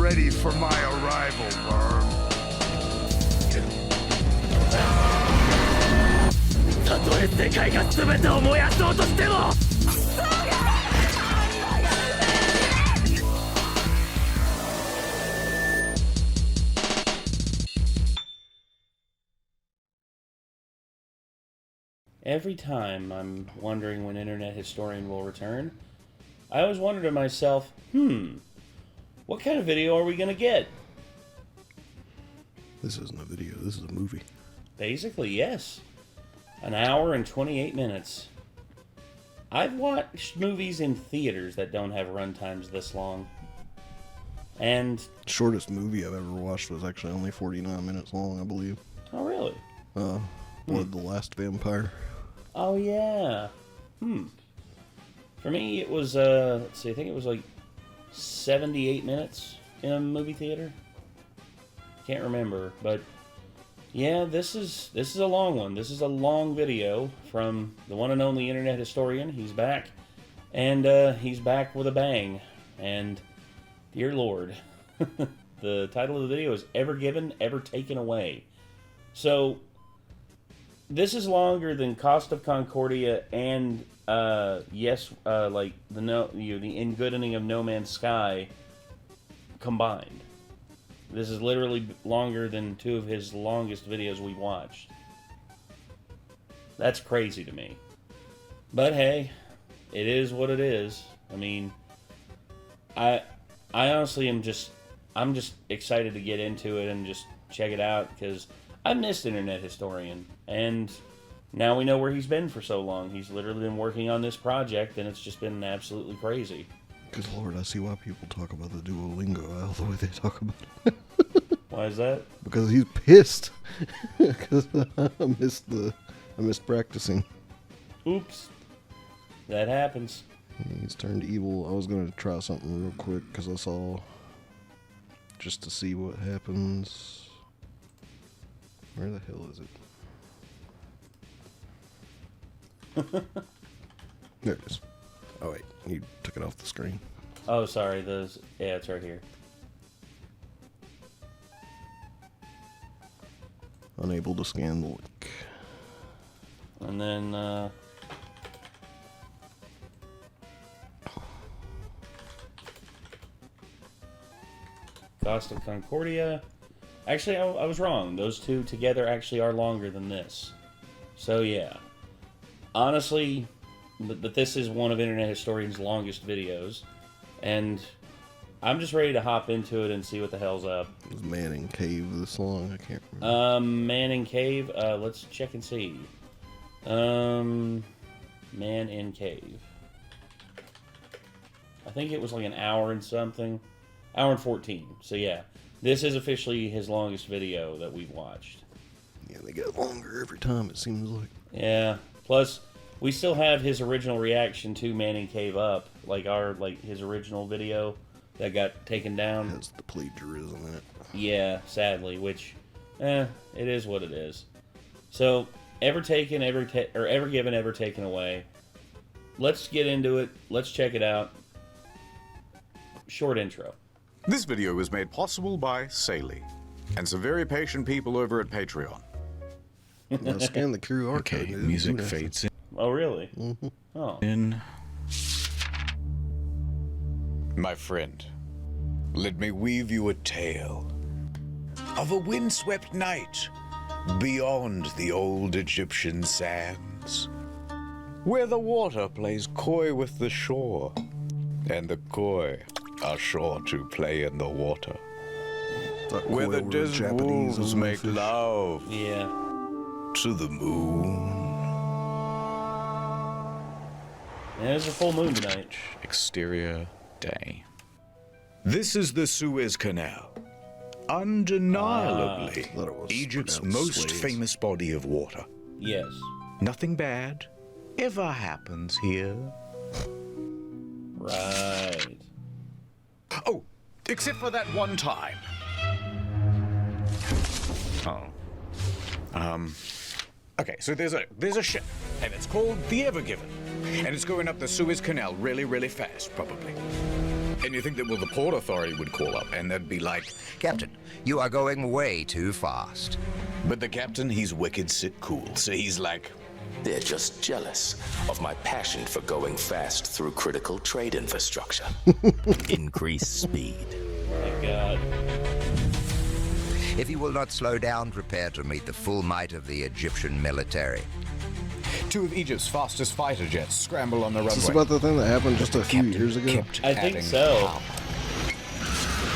ready for my arrival, worm. たとえ世界が全てを燃やそうとしても Every time I'm wondering when Internet Historian will return, I always wonder to myself, what kind of video are we going to get? This isn't a video, this is a movie. Basically, yes. An hour and 28 minutes. I've watched movies in theaters that don't have runtimes this long. And... Shortest movie I've ever watched was actually only 49 minutes long, I believe. Oh, really? Blood the Last Vampire. Oh, yeah. For me, it was, let's see, I think it was like 78 minutes in a movie theater. Can't remember, but yeah, this is a long one. This is a long video from the one and only Internet Historian. He's back, and he's back with a bang. And dear Lord, the title of the video is Ever Given, Ever Taken Away. So this is longer than Cost of Concordia and like the Ingoodening of No Man's Sky combined. This is literally longer than two of his longest videos we've watched. That's crazy to me. But hey, it is what it is. I mean, I honestly I'm just excited to get into it and just check it out because I missed Internet Historian, and now we know where he's been for so long. He's literally been working on this project, and it's just been absolutely crazy. Good Lord, I see why people talk about the Duolingo all the way they talk about it. Why is that? Because he's pissed. Because I missed practicing. Oops. That happens. He's turned evil. I was going to try something real quick because I saw just to see what happens. Where the hell is it? There it is. Oh wait, you took it off the screen. Oh, sorry. Yeah, it's right here. Unable to scan the link. And then, Cost of Concordia. Actually, I was wrong. Those two together actually are longer than this. So, yeah. Honestly, but this is one of Internet Historian's longest videos. And I'm just ready to hop into it and see what the hell's up. Was Man in Cave this long? I can't remember. Man in Cave. Let's check and see. Man in Cave. I think it was like an hour and something. Hour and 14. So, yeah. This is officially his longest video that we've watched. Yeah, they get longer every time, it seems like. Yeah. Plus, we still have his original reaction to Man in Cave Up. His original video that got taken down. It has the plagiarism in it. Yeah, sadly, which, it is what it is. So, Ever Taken, Ever Given, Ever Taken Away. Let's get into it. Let's check it out. Short intro. This video was made possible by Saley and some very patient people over at Patreon. Now scan the QR code. Okay, music fades in. Oh, really? Mm-hmm. Oh. My friend, let me weave you a tale of a windswept night beyond the old Egyptian sands, where the water plays coy with the shore, and the coy are sure to play in the water. Where the desert wolves make love to the moon. Yeah, there's a full moon tonight. Exterior day. This is the Suez Canal. Undeniably, Egypt's most famous body of water. Yes. Nothing bad ever happens here. Right. Oh, except for that one time. Okay, so there's a ship, and it's called the Ever Given, and it's going up the Suez Canal really, really fast, probably. And you think that, well, the Port Authority would call up, and they'd be like, Captain, you are going way too fast. but the captain, he's wicked sit cool. So he's like, They're just jealous of my passion for going fast through critical trade infrastructure. Increase speed. My God. If you will not slow down, prepare to meet the full might of the Egyptian military. two of Egypt's fastest fighter jets scramble on the runway. Is this about the thing that happened just a few years ago? I think so.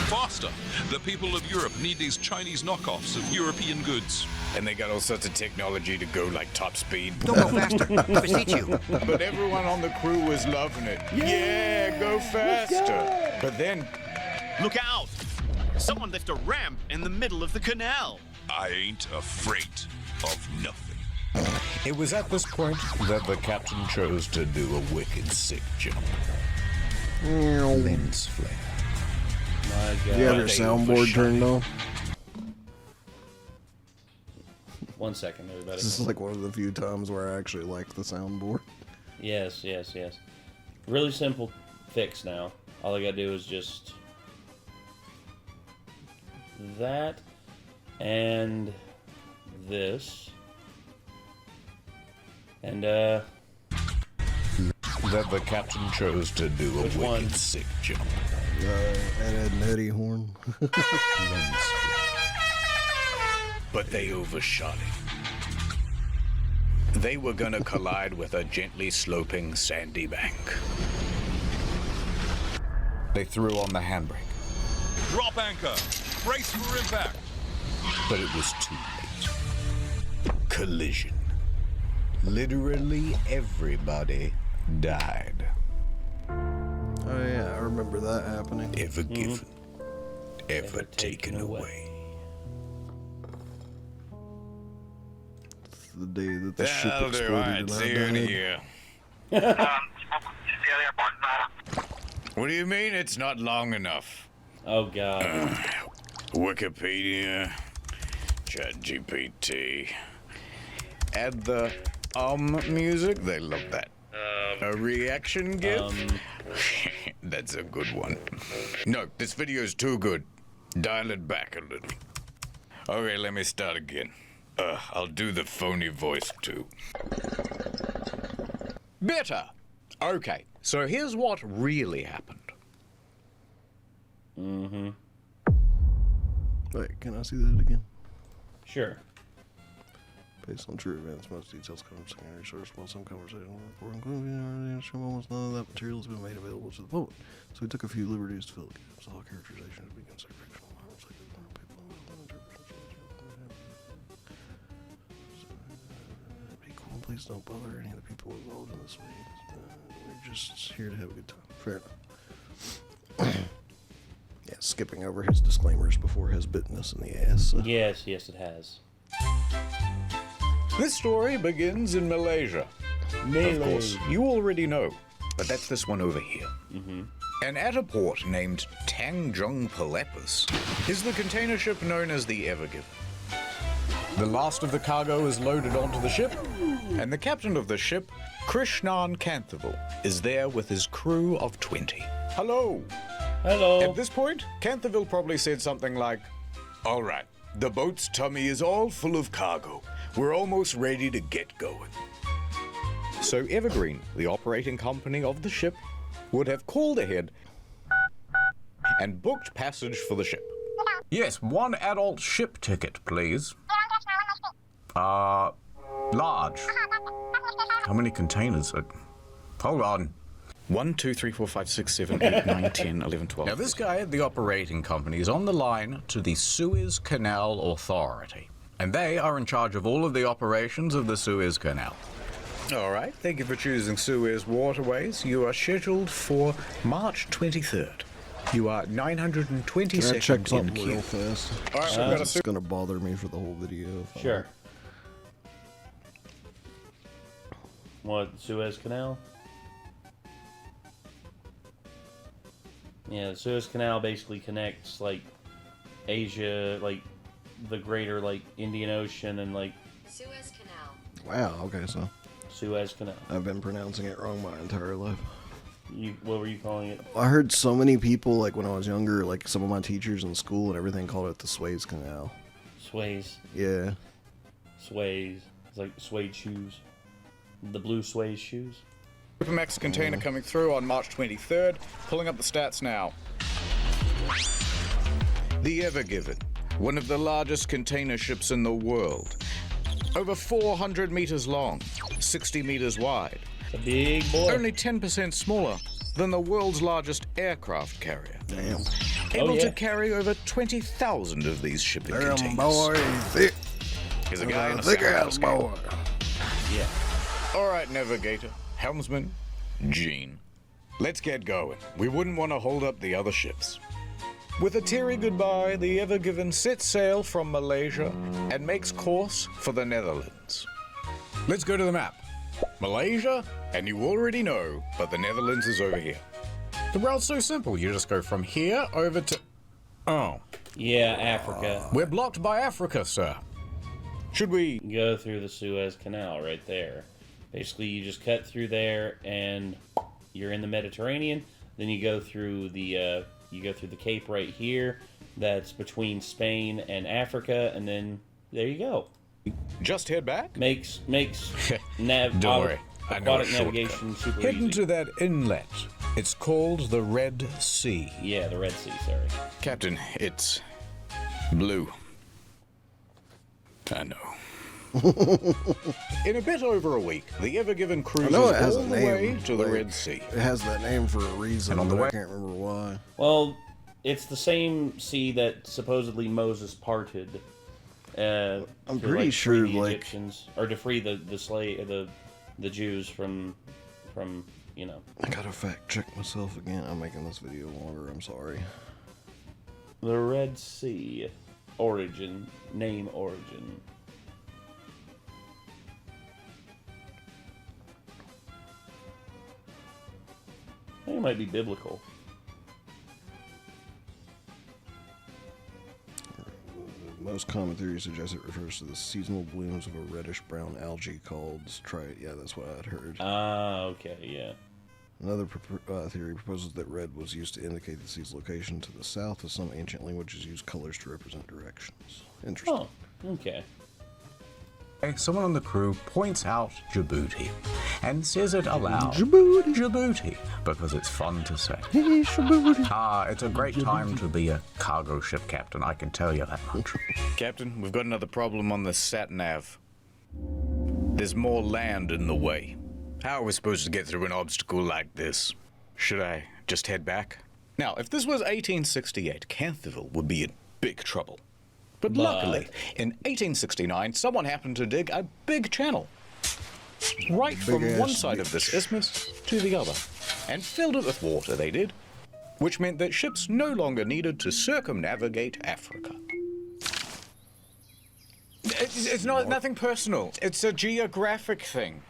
Faster! The people of Europe need these Chinese knockoffs of European goods. And they got all sorts of technology to go like top speed. Don't go faster, I beseech you. But everyone on the crew was loving it. Yeah, go faster. But then, Look out! Someone left a ramp in the middle of the canal. I ain't afraid of nothing. it was at this point that the captain chose to do a wicked sick jump. Lens flare. My God. You have your soundboard turned on? 1 second, everybody. This is like one of the few times where I actually liked the soundboard. Yes, yes, yes. Really simple fix now. All I gotta do is just that and this. And That the captain chose to do a Which wicked one? sick jump. And Eddie Horn. Lens flare. But they overshot it. They were gonna collide with a gently sloping sandy bank. They threw on the handbrake, Drop anchor! Brace for impact! but it was too late. Collision. Literally everybody died. Oh yeah, I remember that happening. Ever given, ever taken away. It's the day that the ship exploded and I died. here. What do you mean it's not long enough? oh God. Wikipedia, ChatGPT. Add the music. They love that. A reaction gif? That's a good one. No, this video's too good. Dial it back a little. Okay, let me start again. I'll do the phony voice too. Better. Okay, so here's what really happened. Wait, can I see that again? Sure. Based on true events, most details come from secondary sources, while some conversation were included, almost none of that material has been made available to the public. So we took a few liberties to fill the gaps. All characterizations have been considered fictional. Be cool. Please don't bother any of the people involved in this way. We're just here to have a good time. Fair enough. Yeah, skipping over his disclaimers before his bitten us in the ass. So. Yes, yes, it has. This story begins in Malaysia. Of course, you already know, but that's this one over here. And at a port named Tanjung Pelepus is the container ship known as the Evergiven. The last of the cargo is loaded onto the ship, and the captain of the ship, Chrisian Cantheville, is there with his crew of 20. Hello! Hello. At this point, Cantheville probably said something like, "All right, the boat's tummy is all full of cargo. We're almost ready to get going." So Evergreen, the operating company of the ship, would have called ahead and booked passage for the ship. Yes, one adult ship ticket, please. Large. How many containers? Hold on. 1, 2, 3, 4, 5, 6, 7, 8, 9, 10, 11, 12. Now this guy at the operating company is on the line to the Suez Canal Authority. And they are in charge of all of the operations of the Suez Canal. All right, thank you for choosing Suez Waterways. You are scheduled for March 23rd. You are 920 Can I seconds check in something queue. real fast? All right, we've got a It's gonna bother me for the whole video. if I- Sure. What, Suez Canal? Yeah, the Suez Canal basically connects, like, Asia, like, the greater, like, Indian Ocean and, like, Suez Canal. Wow. Okay, so Suez Canal. I've been pronouncing it wrong my entire life. What were you calling it? I heard so many people, like when I was younger, like some of my teachers in school and everything called it the Suez Canal. Sways. Yeah. Sways. It's like suede shoes. The blue suede shoes. Supermax container coming through on March 23rd. Pulling up the stats now. The Ever Given, one of the largest container ships in the world. Over 400 meters long, 60 meters wide. It's a big boy. Only 10% smaller than the world's largest aircraft carrier. Damn. Able yeah. to carry over 20,000 of these shipping Damn, containers. boy, thick. Here's a guy in a Thick sailor ass boy. Yeah. All right, navigator, helmsman, Gene. Let's get going. We wouldn't want to hold up the other ships. With a teary goodbye, the Ever Given sets sail from Malaysia and makes course for the Netherlands. Let's go to the map. Malaysia? And you already know, but the Netherlands is over here. The route's so simple. You just go from here over to... Oh. Yeah, Africa. We're blocked by Africa, sir. Should we... You go through the Suez Canal right there. Basically, you just cut through there, and you're in the Mediterranean. Then you go through the Cape right here. That's between Spain and Africa, and then there you go. just head back? Makes Don't worry, I know a aquatic navigation super Head easy. into that inlet. It's called the Red Sea. Yeah, the Red Sea, sorry. Captain, it's blue. I know. In a bit over a week, the Ever Given cruises all the way to the Red Sea. It has that name for a reason, And on the but way- I can't remember why. Well, it's the same sea that supposedly Moses parted. I'm to, pretty like, sure, free the like- Egyptians, or to free the Jews from you know. I gotta fact check myself again. I'm making this video longer. I'm sorry. The Red Sea origin. I think it might be biblical. Most common theories suggest it refers to the seasonal blooms of a reddish-brown algae called Yeah, that's what I'd heard. Ah, okay, yeah. Another theory proposes that red was used to indicate the sea's location to the south, as some ancient languages use colors to represent directions. Interesting. Oh, okay. Someone on the crew points out Djibouti and says it aloud. Djibouti. Djibouti, because it's fun to say. It's a great time to be a cargo ship captain, I can tell you that much. Captain, we've got another problem on the sat-nav. There's more land in the way. How are we supposed to get through an obstacle like this? Should I just head back? Now, if this was 1868, Canterville would be in big trouble. But luckily, in 1869, someone happened to dig a big channel. Right from one side of this isthmus to the other. And filled it with water, they did. Which meant that ships no longer needed to circumnavigate Africa. It's nothing personal. It's a geographic thing.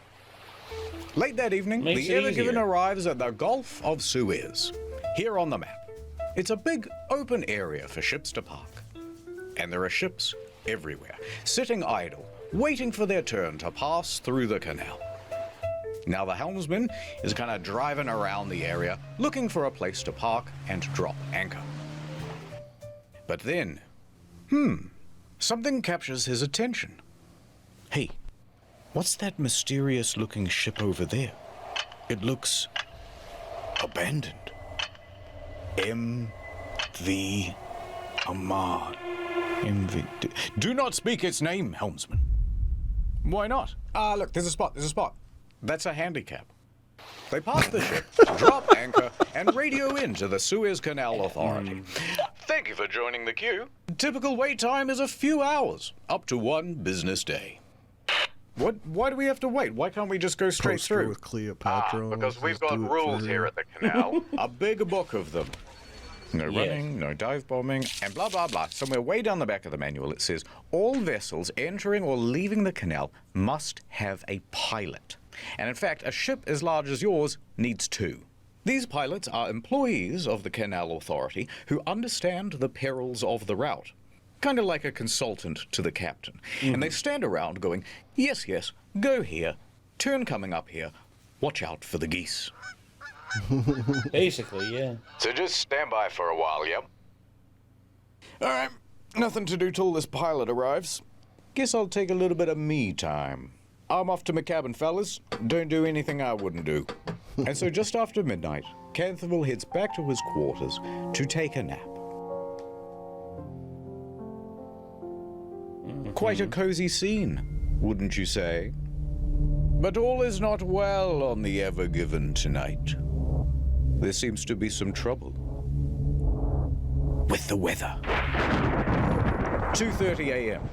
Late that evening, Makes the it Ever Given easier. arrives at the Gulf of Suez, here on the map. It's a big open area for ships to park. And there are ships everywhere, sitting idle, waiting for their turn to pass through the canal. Now the helmsman is kind of driving around the area, looking for a place to park and drop anchor. But then, something captures his attention. Hey, what's that mysterious-looking ship over there? It looks abandoned. M.V. Ahmad. M.V. Do not speak its name, helmsman. Why not? Look, there's a spot. That's a handicap. They pass the ship, drop anchor, and radio in to the Suez Canal Authority. Thank you for joining the queue. Typical wait time is a few hours, up to 1 business day. Why do we have to wait? Why can't we just go straight Poster through? with Cleopatra. Because we've Let's got do it rules for here her. at the canal. A big book of them. No Yeah. running, no dive bombing, and blah, blah, blah. Somewhere way down the back of the manual it says, all vessels entering or leaving the canal must have a pilot. And in fact, a ship as large as yours needs 2. These pilots are employees of the Canal Authority who understand the perils of the route. Kind of like a consultant to the captain. And they stand around going, yes, yes, go here, turn coming up here, watch out for the geese. Basically, yeah. So just stand by for a while, yep? Alright, nothing to do till this pilot arrives. Guess I'll take a little bit of me time. I'm off to my cabin, fellas. Don't do anything I wouldn't do. And so just after midnight, Canterville heads back to his quarters to take a nap. Quite a cozy scene, wouldn't you say? But all is not well on the Ever Given tonight. There seems to be some trouble with the weather. 2:30 a.m.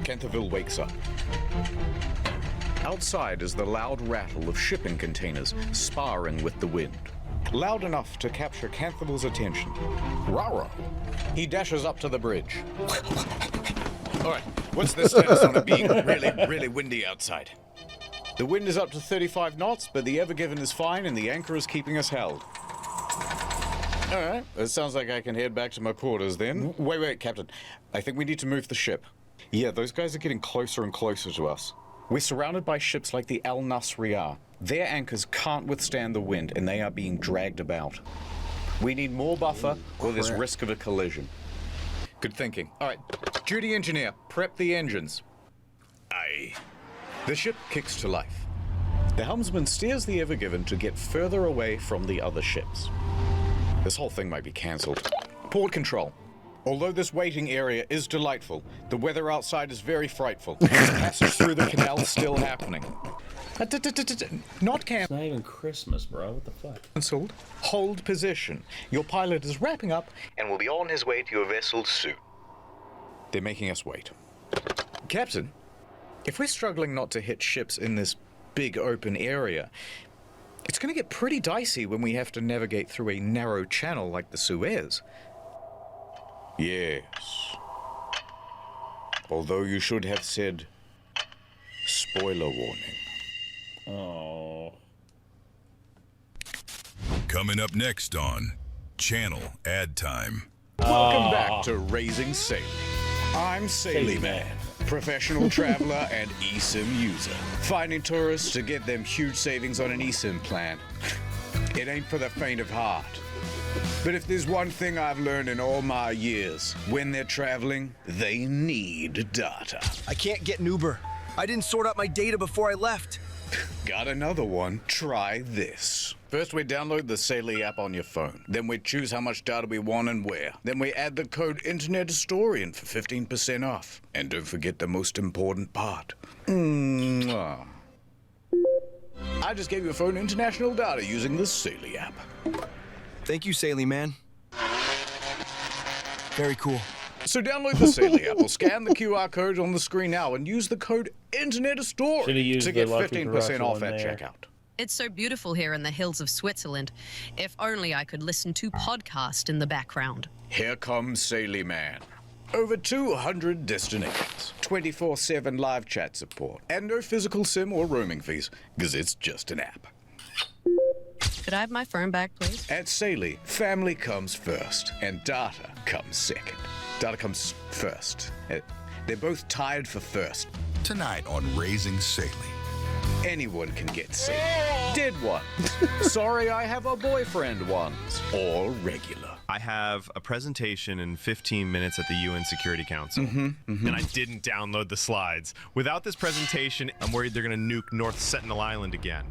Canterville wakes up. Outside is the loud rattle of shipping containers sparring with the wind. Loud enough to capture Canterville's attention. Rah-rah. He dashes up to the bridge. All right, what's the status on it being really, really windy outside? The wind is up to 35 knots, but the Ever Given is fine and the anchor is keeping us held. All right, it sounds like I can head back to my quarters then. Wait, Captain. I think we need to move the ship. Yeah, those guys are getting closer and closer to us. We're surrounded by ships like the Alunnar. Their anchors can't withstand the wind and they are being dragged about. We need more buffer or there's risk of a collision. Good thinking. All right, duty engineer, prep the engines. Aye. The ship kicks to life. The helmsman steers the Ever Given to get further away from the other ships. This whole thing might be cancelled. Port control. Although this waiting area is delightful, the weather outside is very frightful. The passage through the canal is still happening. Not It's not even Christmas, bro. What the fuck? cancelled. Hold position. Your pilot is wrapping up and will be on his way to your vessel soon. They're making us wait. Captain, if we're struggling not to hit ships in this big open area, it's going to get pretty dicey when we have to navigate through a narrow channel like the Suez. Yes. Although you should have said, spoiler warning. Oh. Coming up next on Channel Ad Time. Welcome back to Raising Sailing. I'm Saily Man, professional traveler and eSIM user. Finding tourists to get them huge savings on an eSIM plan. It ain't for the faint of heart. But if there's one thing I've learned in all my years, when they're traveling, they need data. I can't get an Uber. I didn't sort out my data before I left. Got another one? Try this. First we download the Saily app on your phone. Then we choose how much data we want and where. Then we add the code Internet Historian for 15% off. And don't forget the most important part. Mwah. I just gave your phone international data using the Saily app. Thank you, Saily Man. Very cool. So download the Saily app or scan the QR code on the screen now and use the code Internet Historian to get 15% off at checkout. It's so beautiful here in the hills of Switzerland. If only I could listen to podcast in the background. Here comes Saily Man. Over 200 destinations, 24/7 live chat support, and no physical SIM or roaming fees, because it's just an app. Could I have my phone back, please? At Saily, family comes first, and data comes second. Data comes first. They're both tied for first. Tonight on Raising Sailing. Anyone can get Saily. Dead ones. Sorry I have a boyfriend ones. Or regular. I have a presentation in 15 minutes at the UN Security Council, and I didn't download the slides. Without this presentation, I'm worried they're going to nuke North Sentinel Island again.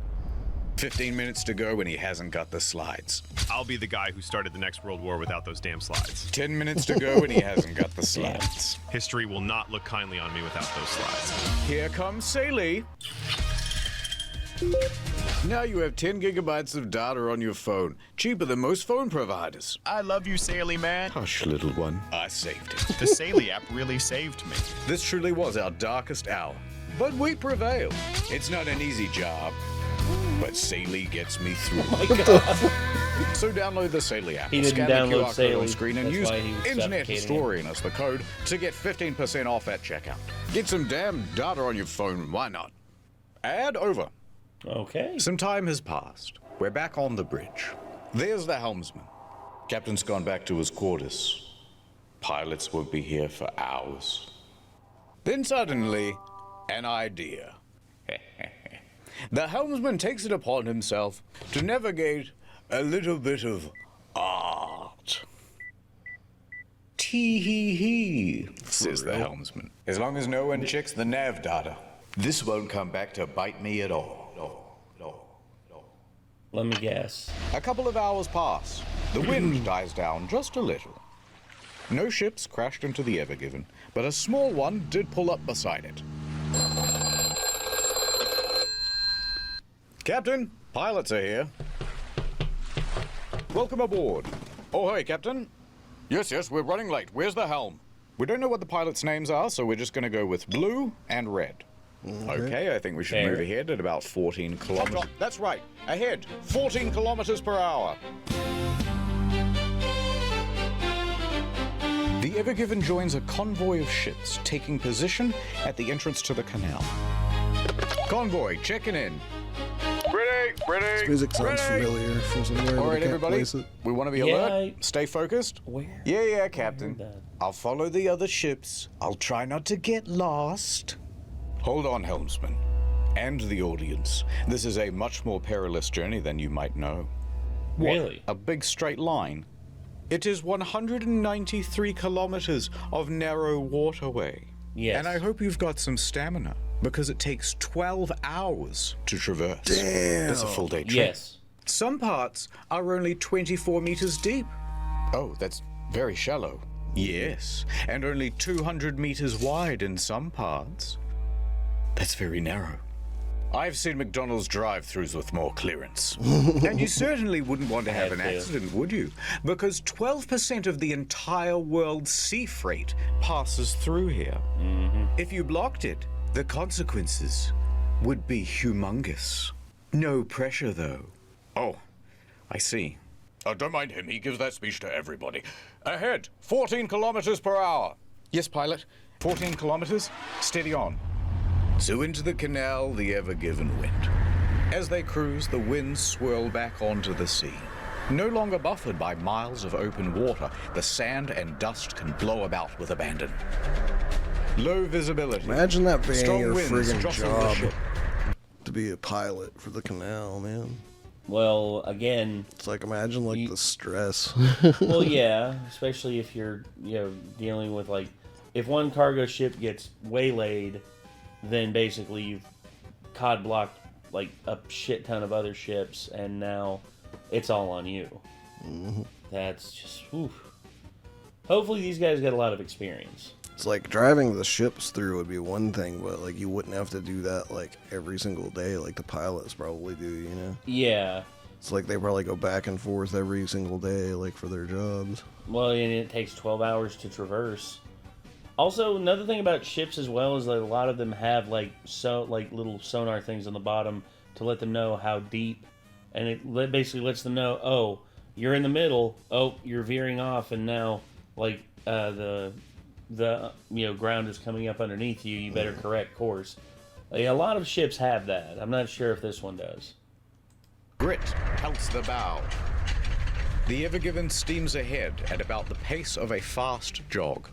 15 minutes to go and he hasn't got the slides. I'll be the guy who started the next world war without those damn slides. 10 minutes to go and he hasn't got the slides. History will not look kindly on me without those slides. Here comes Saily. Now you have 10 gigabytes of data on your phone. Cheaper than most phone providers. I love you, Saily Man. Hush, little one. I saved it. The Saily app really saved me. This truly was our darkest hour. But we prevailed. It's not an easy job. But Saily gets me through. Oh my God. So download the Saily app. He didn't scan download the QR code on Saily. screen and That's use why he was Internet suffocating Historian as the code to get 15% off at checkout. Get some damn data on your phone. Why not? Ad over. Okay. Some time has passed. We're back on the bridge. There's the helmsman. Captain's gone back to his quarters. Pilots won't be here for hours. Then suddenly, an idea. the helmsman takes it upon himself to navigate a little bit of art. Tee-hee-hee, says the helmsman. As long as no one checks the nav data, this won't come back to bite me at all. Let me guess. A couple of hours pass. The wind dies down just a little. No ships crashed into the Ever Given, but a small one did pull up beside it. Captain, pilots are here. Welcome aboard. Oh, hey, Captain. Yes, we're running late. Where's the helm? We don't know what the pilots' names are, so we're just going to go with blue and red. Okay, I think we should move ahead at about 14 kilometers. That's right, ahead, 14 kilometers per hour. The Ever Given joins a convoy of ships taking position at the entrance to the canal. Convoy, checking in. Ready. This music sounds familiar from somewhere. All right, everybody, we want to be alert. Stay focused. Where? Yeah, Captain. I'll follow the other ships. I'll try not to get lost. Hold on, helmsman, and the audience. This is a much more perilous journey than you might know. Really? A big straight line. It is 193 kilometers of narrow waterway. Yes. And I hope you've got some stamina, because it takes 12 hours to traverse. Damn. That's a full day trip. Yes. Some parts are only 24 meters deep. Oh, that's very shallow. Yes, and only 200 meters wide in some parts. That's very narrow. I've seen McDonald's drive-thrus with more clearance. And you certainly wouldn't want to have an accident, would you? Because 12% of the entire world's sea freight passes through here. If you blocked it, the consequences would be humongous. No pressure, though. Oh, I see. Oh, don't mind him. He gives that speech to everybody. Ahead, 14 kilometers per hour. Yes, pilot. 14 kilometers. Steady on. So into the canal the Ever Given went. As they cruise, the winds swirl back onto the sea. No longer buffered by miles of open water, the sand and dust can blow about with abandon. Low visibility. Imagine that being Strong your winds friggin' jostle the job ship. to be a pilot for the canal, man. Well, again, It's like, imagine like the stress. well, yeah, especially if you're, dealing with like, if one cargo ship gets waylaid, then basically you've cod blocked like a shit ton of other ships, and now it's all on you. That's just, oof. Hopefully these guys got a lot of experience. It's like driving the ships through would be one thing, but like you wouldn't have to do that like every single day like the pilots probably do, you know? Yeah. It's like they probably go back and forth every single day like for their jobs. Well, and it takes 12 hours to traverse. Also, another thing about ships as well is that a lot of them have like little sonar things on the bottom to let them know how deep, and it basically lets them know, oh, you're in the middle, oh, you're veering off, and now like the ground is coming up underneath you. You better correct course. A lot of ships have that. I'm not sure if this one does. Grit pelts the bow. The Ever Given steams ahead at about the pace of a fast jog.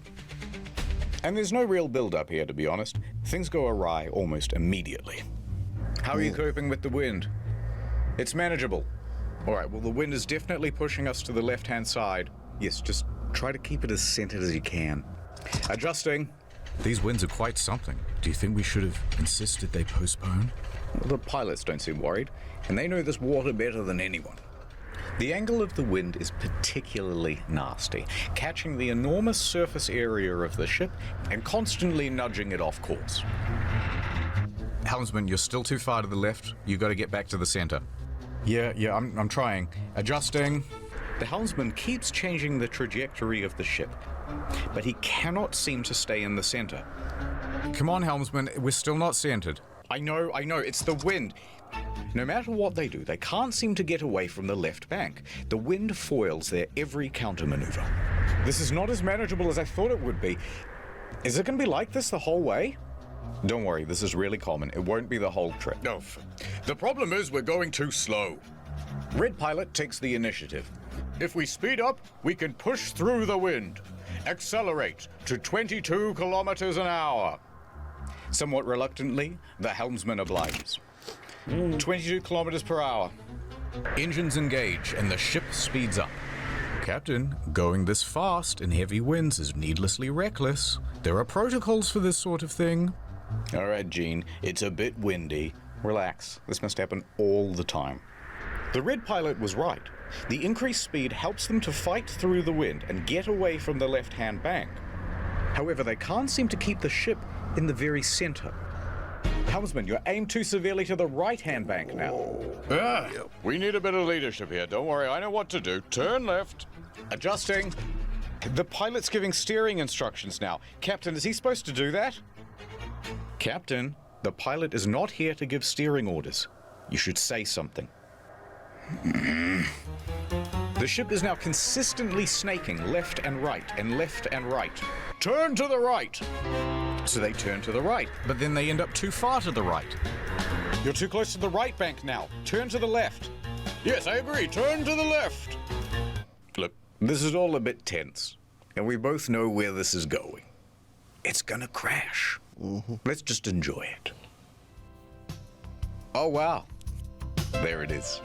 And there's no real build-up here, to be honest. Things go awry almost immediately. How are you coping with the wind? It's manageable. All right, well, the wind is definitely pushing us to the left-hand side. Yes, just try to keep it as centered as you can. Adjusting. These winds are quite something. Do you think we should have insisted they postpone? Well, the pilots don't seem worried, and they know this water better than anyone. The angle of the wind is particularly nasty, catching the enormous surface area of the ship and constantly nudging it off course. Helmsman, you're still too far to the left. You got to get back to the center. Yeah, I'm trying. Adjusting. The helmsman keeps changing the trajectory of the ship, but he cannot seem to stay in the center. Come on, helmsman, we're still not centered. I know, it's the wind. No matter what they do, they can't seem to get away from the left bank. The wind foils their every countermaneuver. This is not as manageable as I thought it would be. Is it going to be like this the whole way? Don't worry, this is really common. It won't be the whole trip. No, the problem is we're going too slow. Red pilot takes the initiative. If we speed up, we can push through the wind. Accelerate to 22 kilometers an hour. Somewhat reluctantly, the helmsman obliges. 22 kilometers per hour. Engines engage and the ship speeds up. Captain, going this fast in heavy winds is needlessly reckless. There are protocols for this sort of thing. All right, Gene, it's a bit windy. Relax. This must happen all the time. The red pilot was right. The increased speed helps them to fight through the wind and get away from the left-hand bank. However, they can't seem to keep the ship in the very center. Helmsman, you're aimed too severely to the right-hand bank now. We need a bit of leadership here. Don't worry, I know what to do. Turn left. Adjusting. The pilot's giving steering instructions now. Captain, is he supposed to do that? Captain, the pilot is not here to give steering orders. You should say something. The ship is now consistently snaking left and right and left and right. Turn to the right. So they turn to the right, but then they end up too far to the right. You're too close to the right bank now. Turn to the left. Yes, I agree. Turn to the left. Look, this is all a bit tense, and we both know where this is going. It's gonna crash. Let's just enjoy it. Oh, wow. There it is.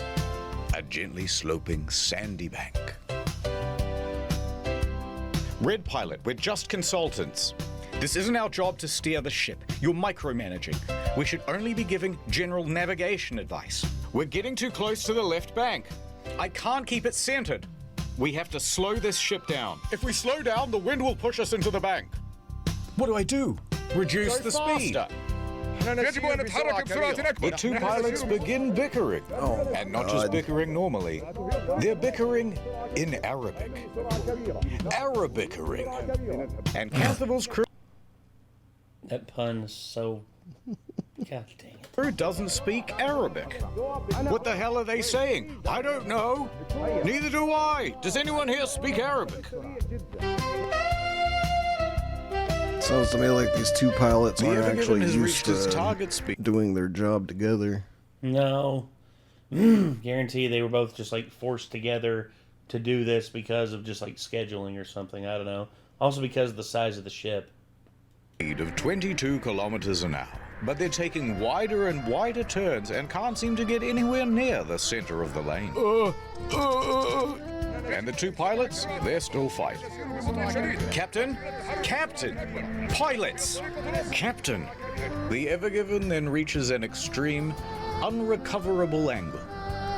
A gently sloping sandy bank. Red pilot, we're just consultants. This isn't our job to steer the ship. You're micromanaging. We should only be giving general navigation advice. We're getting too close to the left bank. I can't keep it centered. We have to slow this ship down. If we slow down, the wind will push us into the bank. What do I do? Reduce the speed. The two pilots begin bickering. And not just bickering normally. They're bickering in Arabic. Arabickering. And Canthavil's crew That pun is so... God dang it. doesn't speak Arabic. What the hell are they saying? I don't know. Neither do I. Does anyone here speak Arabic? Sounds to me like these two pilots aren't Ever-Given actually has used reached his to target speed. doing their job together. No. Guarantee they were both just like forced together to do this because of just like scheduling or something. I don't know. Also because of the size of the ship. Speed of 22 kilometers an hour. But they're taking wider and wider turns and can't seem to get anywhere near the center of the lane. And the two pilots, they're still fighting. Captain? Captain! Pilots! Captain! The Ever-Given then reaches an extreme, unrecoverable angle,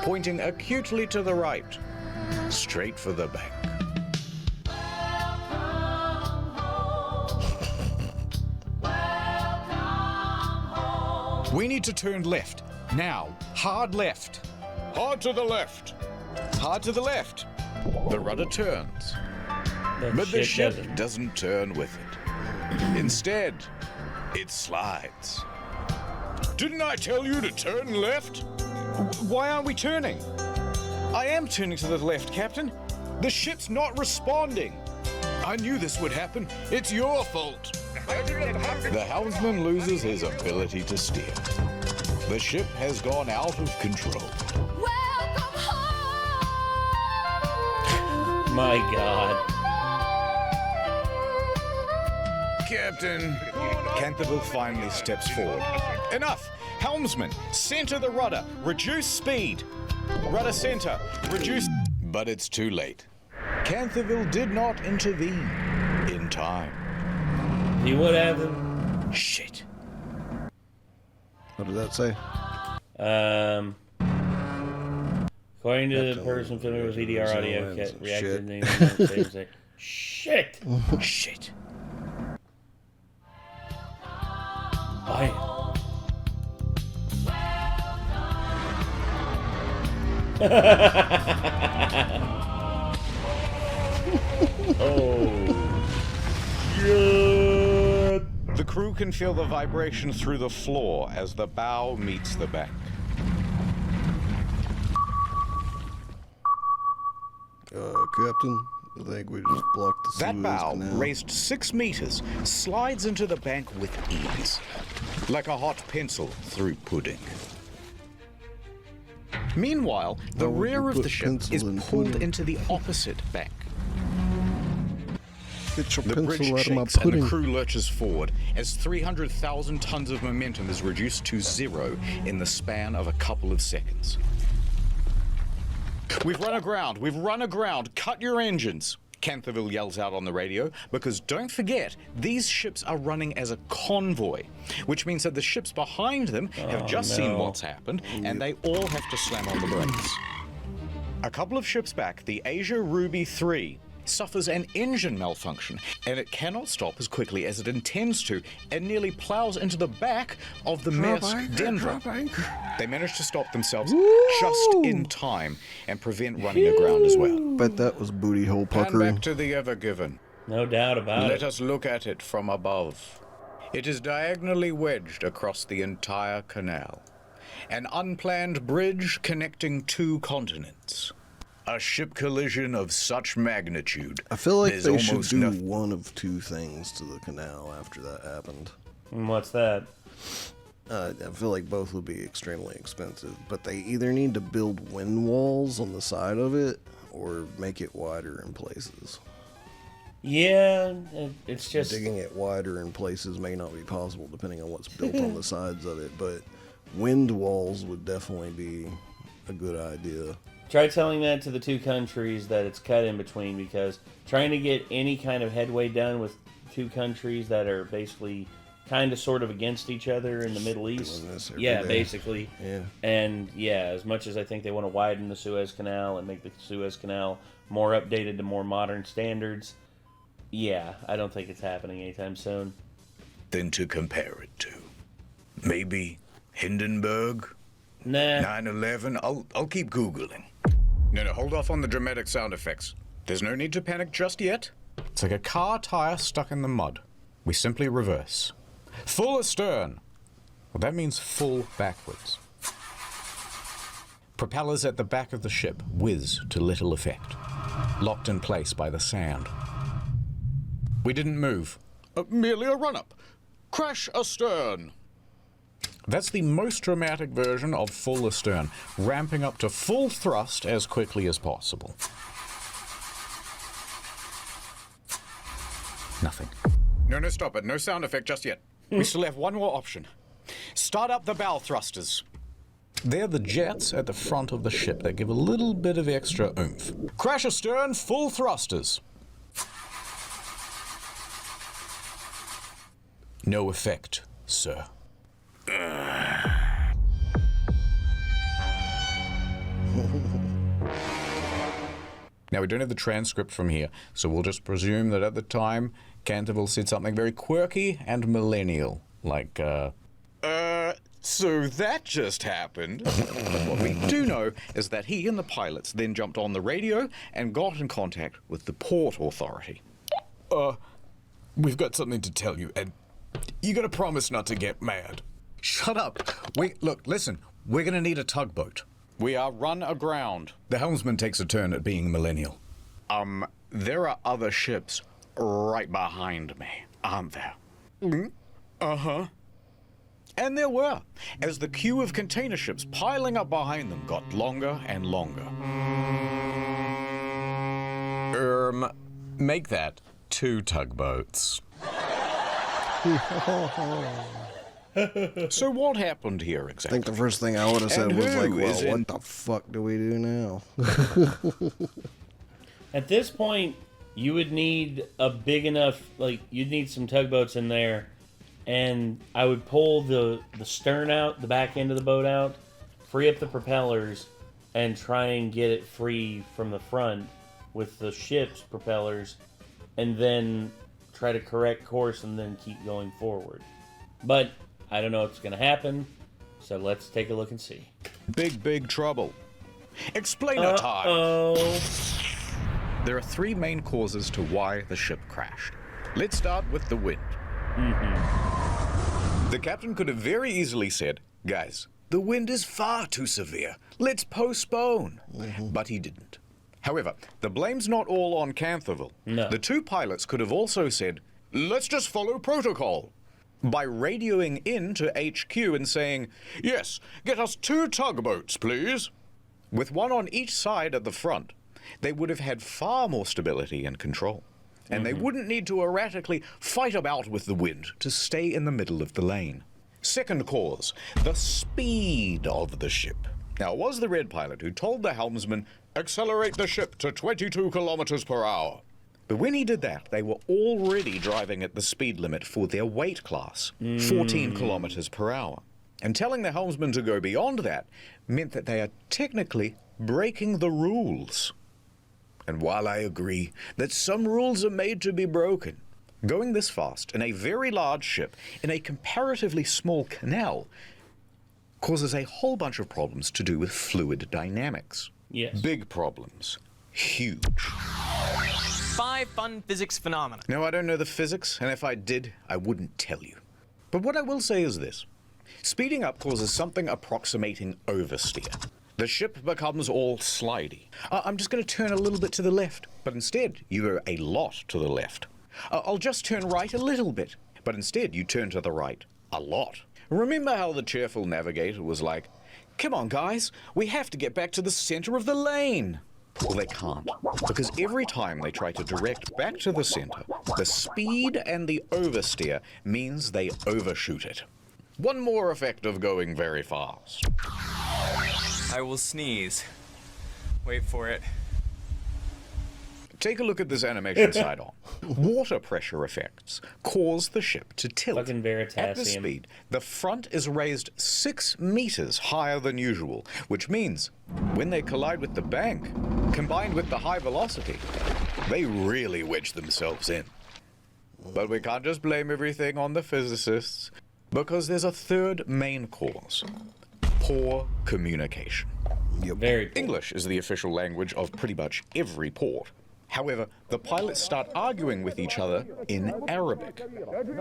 pointing acutely to the right, straight for the bank. We need to turn left. Now. Hard left. Hard to the left. Hard to the left. The rudder turns, That but the ship doesn't. doesn't turn with it. Instead, it slides. Didn't I tell you to turn left? Why aren't we turning? I am turning to the left, Captain. The ship's not responding. I knew this would happen. It's your fault. The helmsman loses his ability to steer. The ship has gone out of control. My God. Captain. Canthabil finally steps forward. Enough! Helmsman, center the rudder. Reduce speed. Rudder center. Reduce... But it's too late. Canthabil did not intervene in time. You would have them. Shit. What did that say? According to the person filming with VDR audio, reacted to the shit. Shit. Bye. Oh. Yeah. The crew can feel the vibration through the floor as the bow meets the bank. Captain, I think we just blocked the That Suez bow, Canal. raised 6 meters, slides into the bank with ease, like a hot pencil through pudding. Meanwhile, the rear of the ship is pulled into the opposite bank. Get your The pencil bridge out of my shakes and pudding. the crew lurches forward as 300,000 tons of momentum is reduced to zero in the span of a couple of seconds. We've run aground. We've run aground. Cut your engines. Canterville yells out on the radio, because don't forget, these ships are running as a convoy, which means that the ships behind them have just seen what's happened, and they all have to slam on the brakes. A couple of ships back, the Asia Ruby 3 suffers an engine malfunction, and it cannot stop as quickly as it intends to, and nearly plows into the back of the Maersk Denver. They manage to stop themselves just in time and prevent running aground as well. Bet that was booty hole And puckering. back to the Ever Given. No doubt about Let it. us look at it from above. It is diagonally wedged across the entire canal. An unplanned bridge connecting two continents. A ship collision of such magnitude. I feel like there's they should almost do nothing. one of two things to the canal after that happened. And what's that? I feel like both would be extremely expensive, but they either need to build wind walls on the side of it or make it wider in places. Yeah, it's just... Digging it wider in places may not be possible depending on what's built on the sides of it, but wind walls would definitely be a good idea. Try telling that to the two countries that it's cut in between, because trying to get any kind of headway done with two countries that are basically kind of sort of against each other in the Middle East. Yeah, basically. Yeah. And yeah, as much as I think they want to widen the Suez Canal and make the Suez Canal more updated to more modern standards, yeah, I don't think it's happening anytime soon. Then to compare it to, maybe Hindenburg? Nah. 9/11? I'll keep Googling. No, hold off on the dramatic sound effects. There's no need to panic just yet. It's like a car tire stuck in the mud. We simply reverse. Full astern. Well, that means full backwards. Propellers at the back of the ship whiz to little effect. Locked in place by the sand. We didn't move. Merely a run-up. Crash astern. That's the most dramatic version of full astern, ramping up to full thrust as quickly as possible. Nothing. No, stop it. No sound effect just yet. We still have one more option. Start up the bow thrusters. They're the jets at the front of the ship that give a little bit of extra oomph. Crash astern, full thrusters. No effect, sir. Now, we don't have the transcript from here, so we'll just presume that at the time, Canterville said something very quirky and millennial, like, So that just happened. But what we do know is that he and the pilots then jumped on the radio and got in contact with the Port Authority. we've got something to tell you, and you gotta promise not to get mad. Shut up. Look, listen, we're gonna need a tugboat. We are run aground. The helmsman takes a turn at being millennial. There are other ships right behind me, aren't there? Uh-huh. And there were, as the queue of container ships piling up behind them got longer and longer. Make that 2 tugboats. So what happened here I exactly? think the first thing I would have said And was like, who well, is in- what the fuck do we do now? At this point, you would need a big enough, you'd need some tugboats in there, and I would pull the stern out, the back end of the boat out, free up the propellers, and try and get it free from the front with the ship's propellers, and then try to correct course and then keep going forward. But I don't know what's going to happen, so let's take a look and see. Big trouble. Explainer time. There are 3 main causes to why the ship crashed. Let's start with the wind. The captain could have very easily said, guys, the wind is far too severe. Let's postpone. But he didn't. However, the blame's not all on Canterville. No. The 2 pilots could have also said, let's just follow protocol. By radioing in to HQ and saying, yes, get us 2 tugboats, please. With 1 on each side at the front, they would have had far more stability and control. and they wouldn't need to erratically fight about with the wind to stay in the middle of the lane. Second cause, the speed of the ship. Now, it was the red pilot who told the helmsman, accelerate the ship to 22 kilometers per hour. But when he did that, they were already driving at the speed limit for their weight class, 14 kilometers per hour. And telling the helmsman to go beyond that meant that they are technically breaking the rules. And while I agree that some rules are made to be broken, going this fast in a very large ship in a comparatively small canal causes a whole bunch of problems to do with fluid dynamics. Yes. Big problems. Huge. 5 fun physics phenomena. No, I don't know the physics, and if I did, I wouldn't tell you. But what I will say is this. Speeding up causes something approximating oversteer. The ship becomes all slidey. I'm just going to turn a little bit to the left, but instead you go a lot to the left. I'll just turn right a little bit, but instead you turn to the right a lot. Remember how the cheerful navigator was like, come on guys, we have to get back to the center of the lane. Well, they can't, because every time they try to direct back to the center, the speed and the oversteer means they overshoot it. One more effect of going very fast. I will sneeze. Wait for it. Take a look at this animation side on. Water pressure effects cause the ship to tilt. Fucking Veritasium. At this speed, the front is raised 6 meters higher than usual, which means when they collide with the bank, combined with the high velocity, they really wedge themselves in. But we can't just blame everything on the physicists, because there's a third main cause: poor communication. Very poor. English is the official language of pretty much every port. However, the pilots start arguing with each other in Arabic,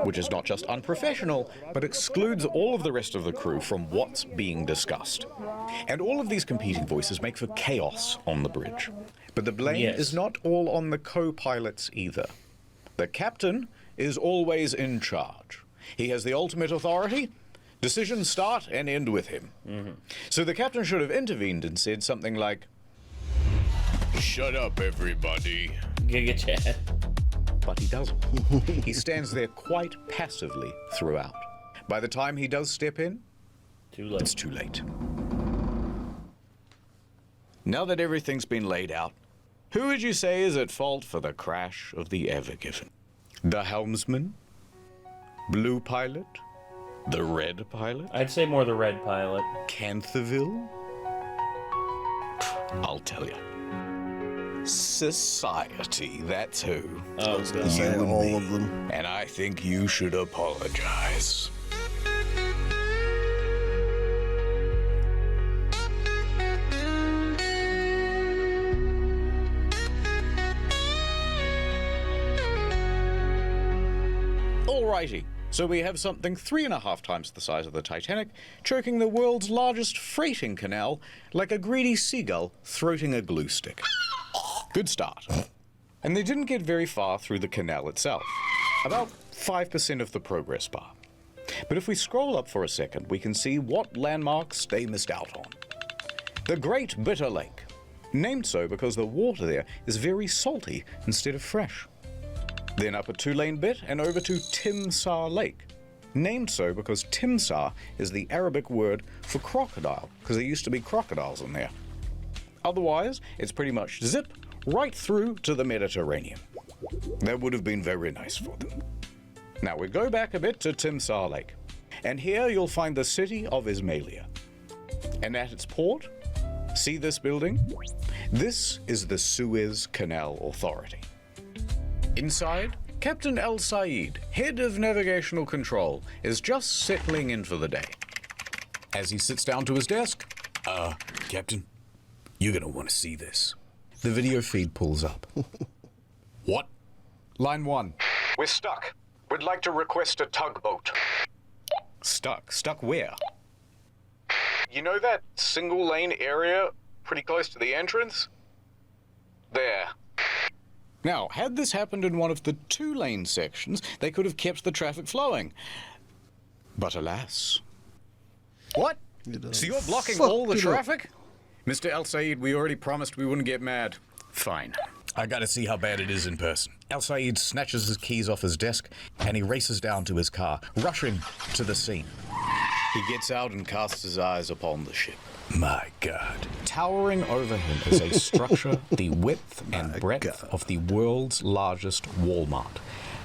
which is not just unprofessional, but excludes all of the rest of the crew from what's being discussed. And all of these competing voices make for chaos on the bridge. But the blame is not all on the co-pilots either. The captain is always in charge. He has the ultimate authority. Decisions start and end with him. So the captain should have intervened and said something like, shut up, everybody. Giga chat. But he doesn't. He stands there quite passively throughout. By the time he does step in, it's too late. Now that everything's been laid out, who would you say is at fault for the crash of the Ever Given? The helmsman? Blue pilot? The red pilot? I'd say more the red pilot. Canthaville? I'll tell you. Society, that's who. I was gonna say all of them. And I think you should apologize. Alrighty, so we have something 3.5 times the size of the Titanic, choking the world's largest freighting canal like a greedy seagull throating a glue stick. Good start. And they didn't get very far through the canal itself. About 5% of the progress bar. But if we scroll up for a second, we can see what landmarks they missed out on. The Great Bitter Lake. Named so because the water there is very salty instead of fresh. Then up a 2-lane bit and over to Timsah Lake. Named so because Timsah is the Arabic word for crocodile, because there used to be crocodiles in there. Otherwise, it's pretty much zip right through to the Mediterranean. That would have been very nice for them. Now we go back a bit to Timsah Lake, and here you'll find the city of Ismailia. And at its port, see this building? This is the Suez Canal Authority. Inside, Captain El Said, head of navigational control, is just settling in for the day. As he sits down to his desk, Captain, you're gonna want to see this. The video feed pulls up. What? Line 1. We're stuck. We'd like to request a tugboat. Stuck? Stuck where? You know that single lane area pretty close to the entrance? There. Now, had this happened in one of the 2-lane sections, they could have kept the traffic flowing. But alas. What? So you're blocking all the traffic? Mr. El Said, we already promised we wouldn't get mad. Fine. I gotta see how bad it is in person. Al Said snatches his keys off his desk and he races down to his car, rushing to the scene. He gets out and casts his eyes upon the ship. My God. Towering over him is a structure the width and breadth of the world's largest Walmart,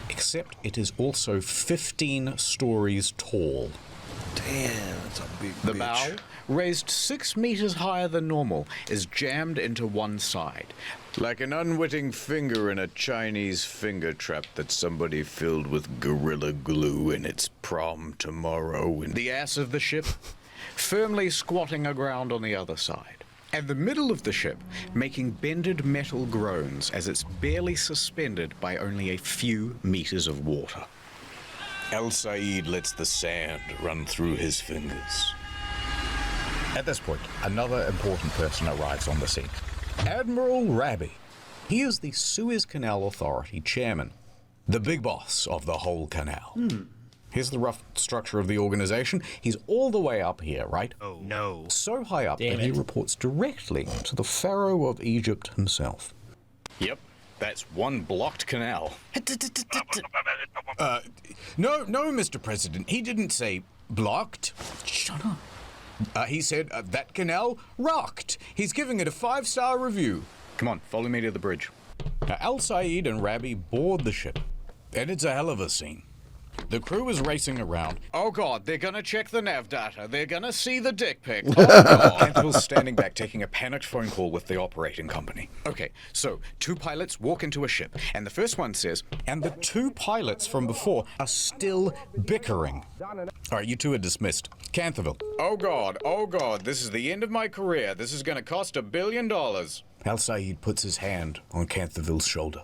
except it is also 15 stories tall. Damn, that's a big The bitch. bow, raised 6 meters higher than normal, is jammed into one side. Like an unwitting finger in a Chinese finger trap that somebody filled with Gorilla Glue in its prom tomorrow. And The ass of the ship firmly squatting aground on the other side. And the middle of the ship making bended metal groans as it's barely suspended by only a few meters of water. Al Said lets the sand run through his fingers. At this point, another important person arrives on the scene. Admiral Raby. He is the Suez Canal Authority chairman, the big boss of the whole canal. Here's the rough structure of the organization. He's all the way up here, right? Oh, no. So high up Damn that he it. reports directly to the Pharaoh of Egypt himself. Yep, that's one blocked canal. No, Mr. President, he didn't say blocked. Shut up. He said that canal rocked. He's giving it a 5-star review. Come on, follow me to the bridge. Now, Al Said and Raby board the ship, and it's a hell of a scene. The crew is racing around. Oh God, they're gonna check the nav data. They're gonna see the dick pic. Oh God. Anvil's standing back taking a panicked phone call with the operating company. Okay, so 2 pilots walk into a ship, and the first one says, And the 2 pilots from before are still bickering. All right, you 2 are dismissed. Canterville. oh God, this is the end of my career. This is gonna cost $1 billion. Al Said puts his hand on Canterville's shoulder.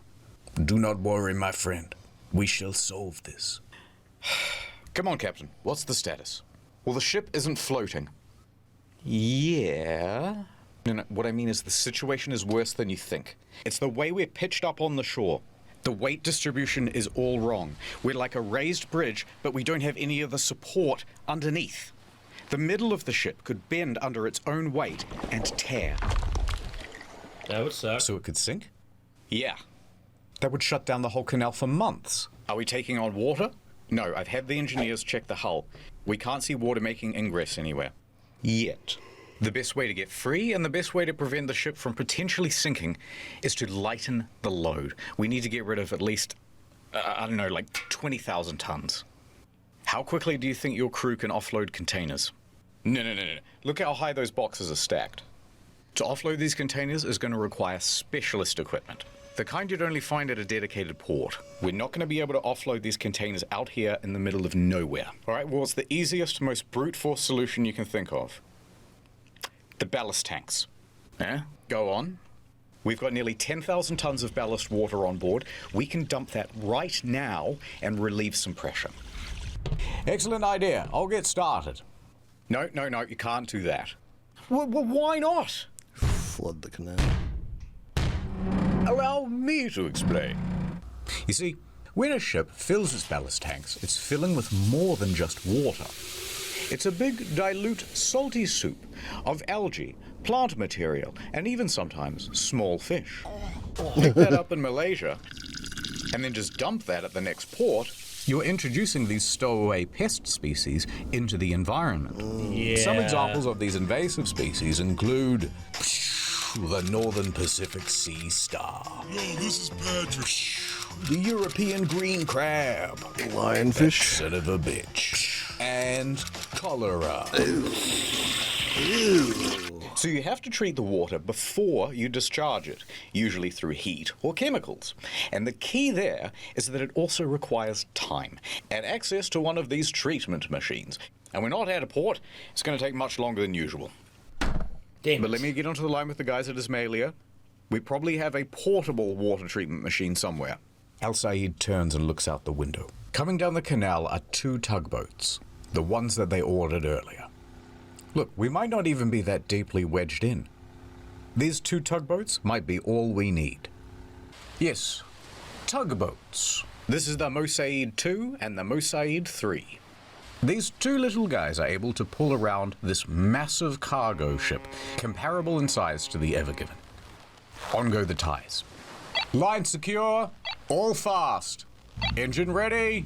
Do not worry, my friend. We shall solve this. Come on, Captain, what's the status? Well, the ship isn't floating. Yeah? No, what I mean is the situation is worse than you think. It's the way we're pitched up on the shore. The weight distribution is all wrong. We're like a raised bridge, but we don't have any of the support underneath. The middle of the ship could bend under its own weight and tear. That would suck. So it could sink? Yeah. That would shut down the whole canal for months. Are we taking on water? No, I've had the engineers check the hull. We can't see water making ingress anywhere. Yet. The best way to get free and the best way to prevent the ship from potentially sinking is to lighten the load. We need to get rid of at least, I don't know, like 20,000 tons. How quickly do you think your crew can offload containers? No. Look how high those boxes are stacked. To offload these containers is going to require specialist equipment. The kind you'd only find at a dedicated port. We're not going to be able to offload these containers out here in the middle of nowhere. All right, well, it's the easiest, most brute force solution you can think of. The ballast tanks. Go on. We've got nearly 10,000 tons of ballast water on board. We can dump that right now and relieve some pressure. Excellent idea. I'll get started. No, you can't do that. Well, why not? Flood the canal. Allow me to explain. You see, when a ship fills its ballast tanks, it's filling with more than just water. It's a big, dilute, salty soup of algae, plant material, and even sometimes small fish. Pick that up in Malaysia, and then just dump that at the next port. You're introducing these stowaway pest species into the environment. Yeah. Some examples of these invasive species include the Northern Pacific Sea Star. Yo, this is Patrick. The European green crab. Lionfish. Son of a bitch. And cholera. So you have to treat the water before you discharge it, usually through heat or chemicals. And the key there is that it also requires time and access to one of these treatment machines. And we're not at a port. It's going to take much longer than usual. Damn But it. let me get onto the line with the guys at Ismailia. We probably have a portable water treatment machine somewhere. Al Said turns and looks out the window. Coming down the canal are 2 tugboats, the ones that they ordered earlier. Look, we might not even be that deeply wedged in. These 2 tugboats might be all we need. Yes, tugboats. This is the Mosaid 2 and the Mosaid 3. These 2 little guys are able to pull around this massive cargo ship, comparable in size to the Ever Given. On go the ties. Line secure. All fast. Engine ready.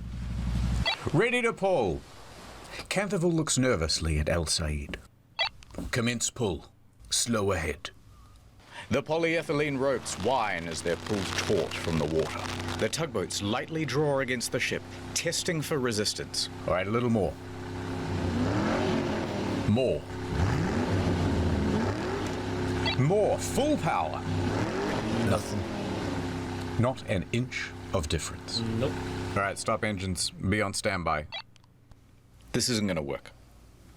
Ready to pull. Canterville looks nervously at El Said. Commence pull. Slow ahead. The polyethylene ropes whine as they're pulled taut from the water. The tugboats lightly draw against the ship, testing for resistance. All right, a little more. More. More. Full power. Nothing. Not an inch of difference. Nope. All right, stop engines. Be on standby. This isn't going to work.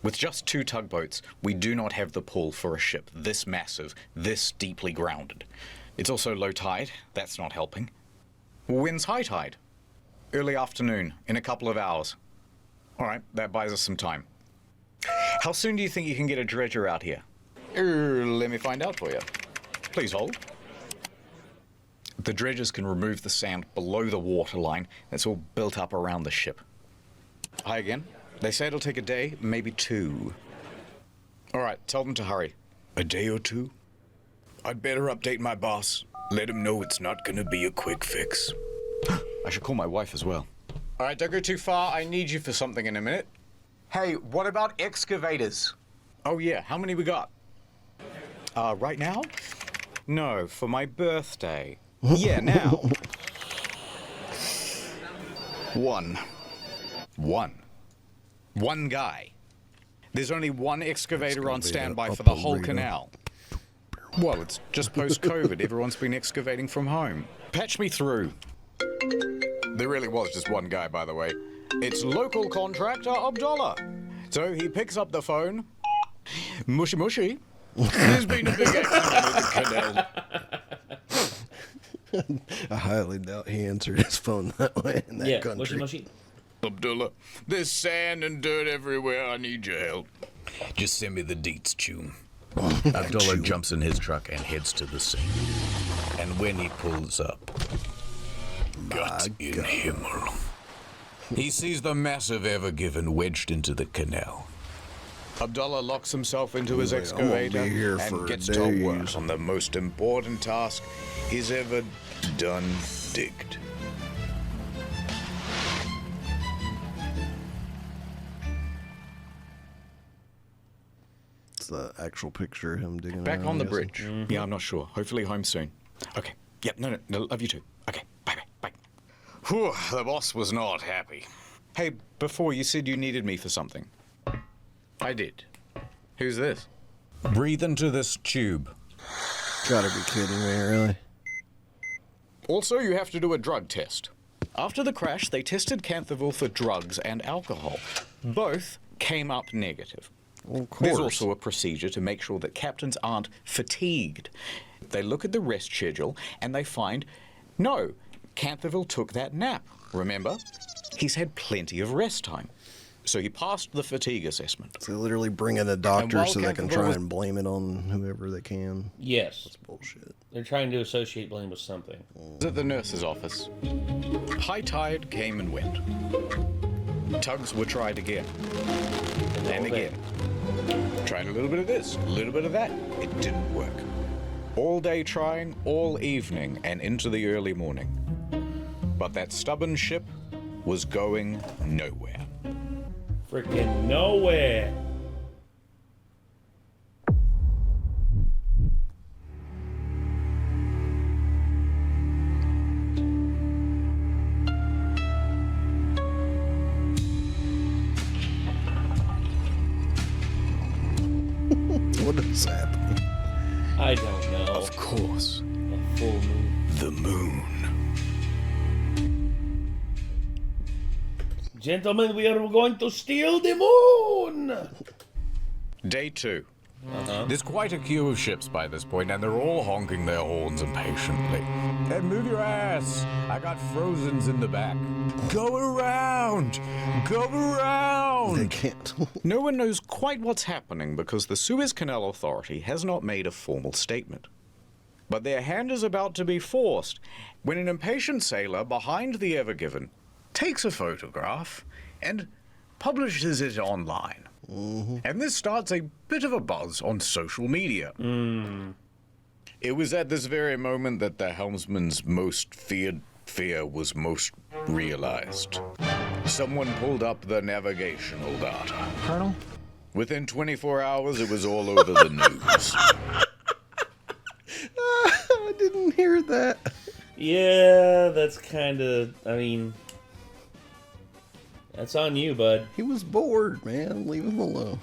With just 2 tugboats, we do not have the pull for a ship this massive, this deeply grounded. It's also low tide. That's not helping. Wind's high tide. Early afternoon, in a couple of hours. All right, that buys us some time. How soon do you think you can get a dredger out here? Let me find out for you. Please hold. The dredgers can remove the sand below the waterline that's all built up around the ship. Hi again. They say it'll take a day, maybe 2. All right, tell them to hurry. A day or 2? I'd better update my boss. Let him know it's not gonna be a quick fix. I should call my wife as well. All right, don't go too far. I need you for something in a minute. Hey, what about excavators? Oh yeah, how many we got? Right now? No, for my birthday. Yeah, now. 1. One guy. There's only 1 excavator on standby for the whole canal. Well, it's just post-COVID. Everyone's been excavating from home. Patch me through. There really was just 1 guy, by the way. It's local contractor Abdullah. So he picks up the phone. Mushy mushy. There's been a big accident at the canal. I highly doubt he answered his phone that way in that country. Mushy mushy. Abdullah, there's sand and dirt everywhere. I need your help. Just send me the deets, Chum. Abdullah jumps in his truck and heads to the scene. And when he pulls up, gut in Himmel, he sees the massive Ever Given wedged into the canal. Abdullah locks himself into his excavator and gets to work on the most important task he's ever done digged. The actual picture of him digging back around, on the I'm bridge. guessing. Yeah, I'm not sure. Hopefully home soon. Okay. Yep, no, love you too. Okay, bye. Whew, the boss was not happy. Hey, before you said you needed me for something. I did. Who's this? Breathe into this tube. Gotta be kidding me, really? Also, you have to do a drug test. After the crash, they tested Canterville for drugs and alcohol. Both came up negative. Of course. There's also a procedure to make sure that captains aren't fatigued. They look at the rest schedule and they find, no, Canterville took that nap. Remember? He's had plenty of rest time. So he passed the fatigue assessment. So they literally bring in a doctor so they can try and blame it on whoever they can. Yes. That's bullshit. They're trying to associate blame with something. At the nurse's office. High tide came and went. Tugs were tried again. And again. Tried a little bit of this, a little bit of that. It didn't work. All day trying, all evening, and into the early morning. But that stubborn ship was going nowhere. Freaking nowhere. What is happening? I don't know. Of course. A full moon. The moon. Gentlemen, we are going to steal the moon! Day 2. There's quite a queue of ships by this point, and they're all honking their horns impatiently. Hey, move your ass! I got Frozens in the back. Go around! Go around! They can't. No one knows quite what's happening because the Suez Canal Authority has not made a formal statement. But their hand is about to be forced when an impatient sailor behind the Ever Given takes a photograph and publishes it online. And this starts a bit of a buzz on social media. It was at this very moment that the helmsman's most feared fear was most realized. Someone pulled up the navigational data. Colonel? Within 24 hours, it was all over the news. I didn't hear that. Yeah, that's kind of, I mean, that's on you, bud. He was bored, man. Leave him alone.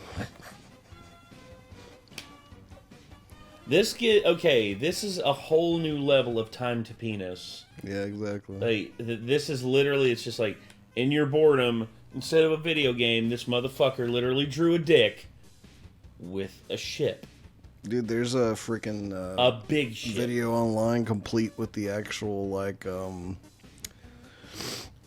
This is a whole new level of time to penis. Yeah, exactly. Like, this is literally, it's just like, in your boredom, instead of a video game, this motherfucker literally drew a dick with a ship. Dude, there's a freaking a big ship video online complete with the actual like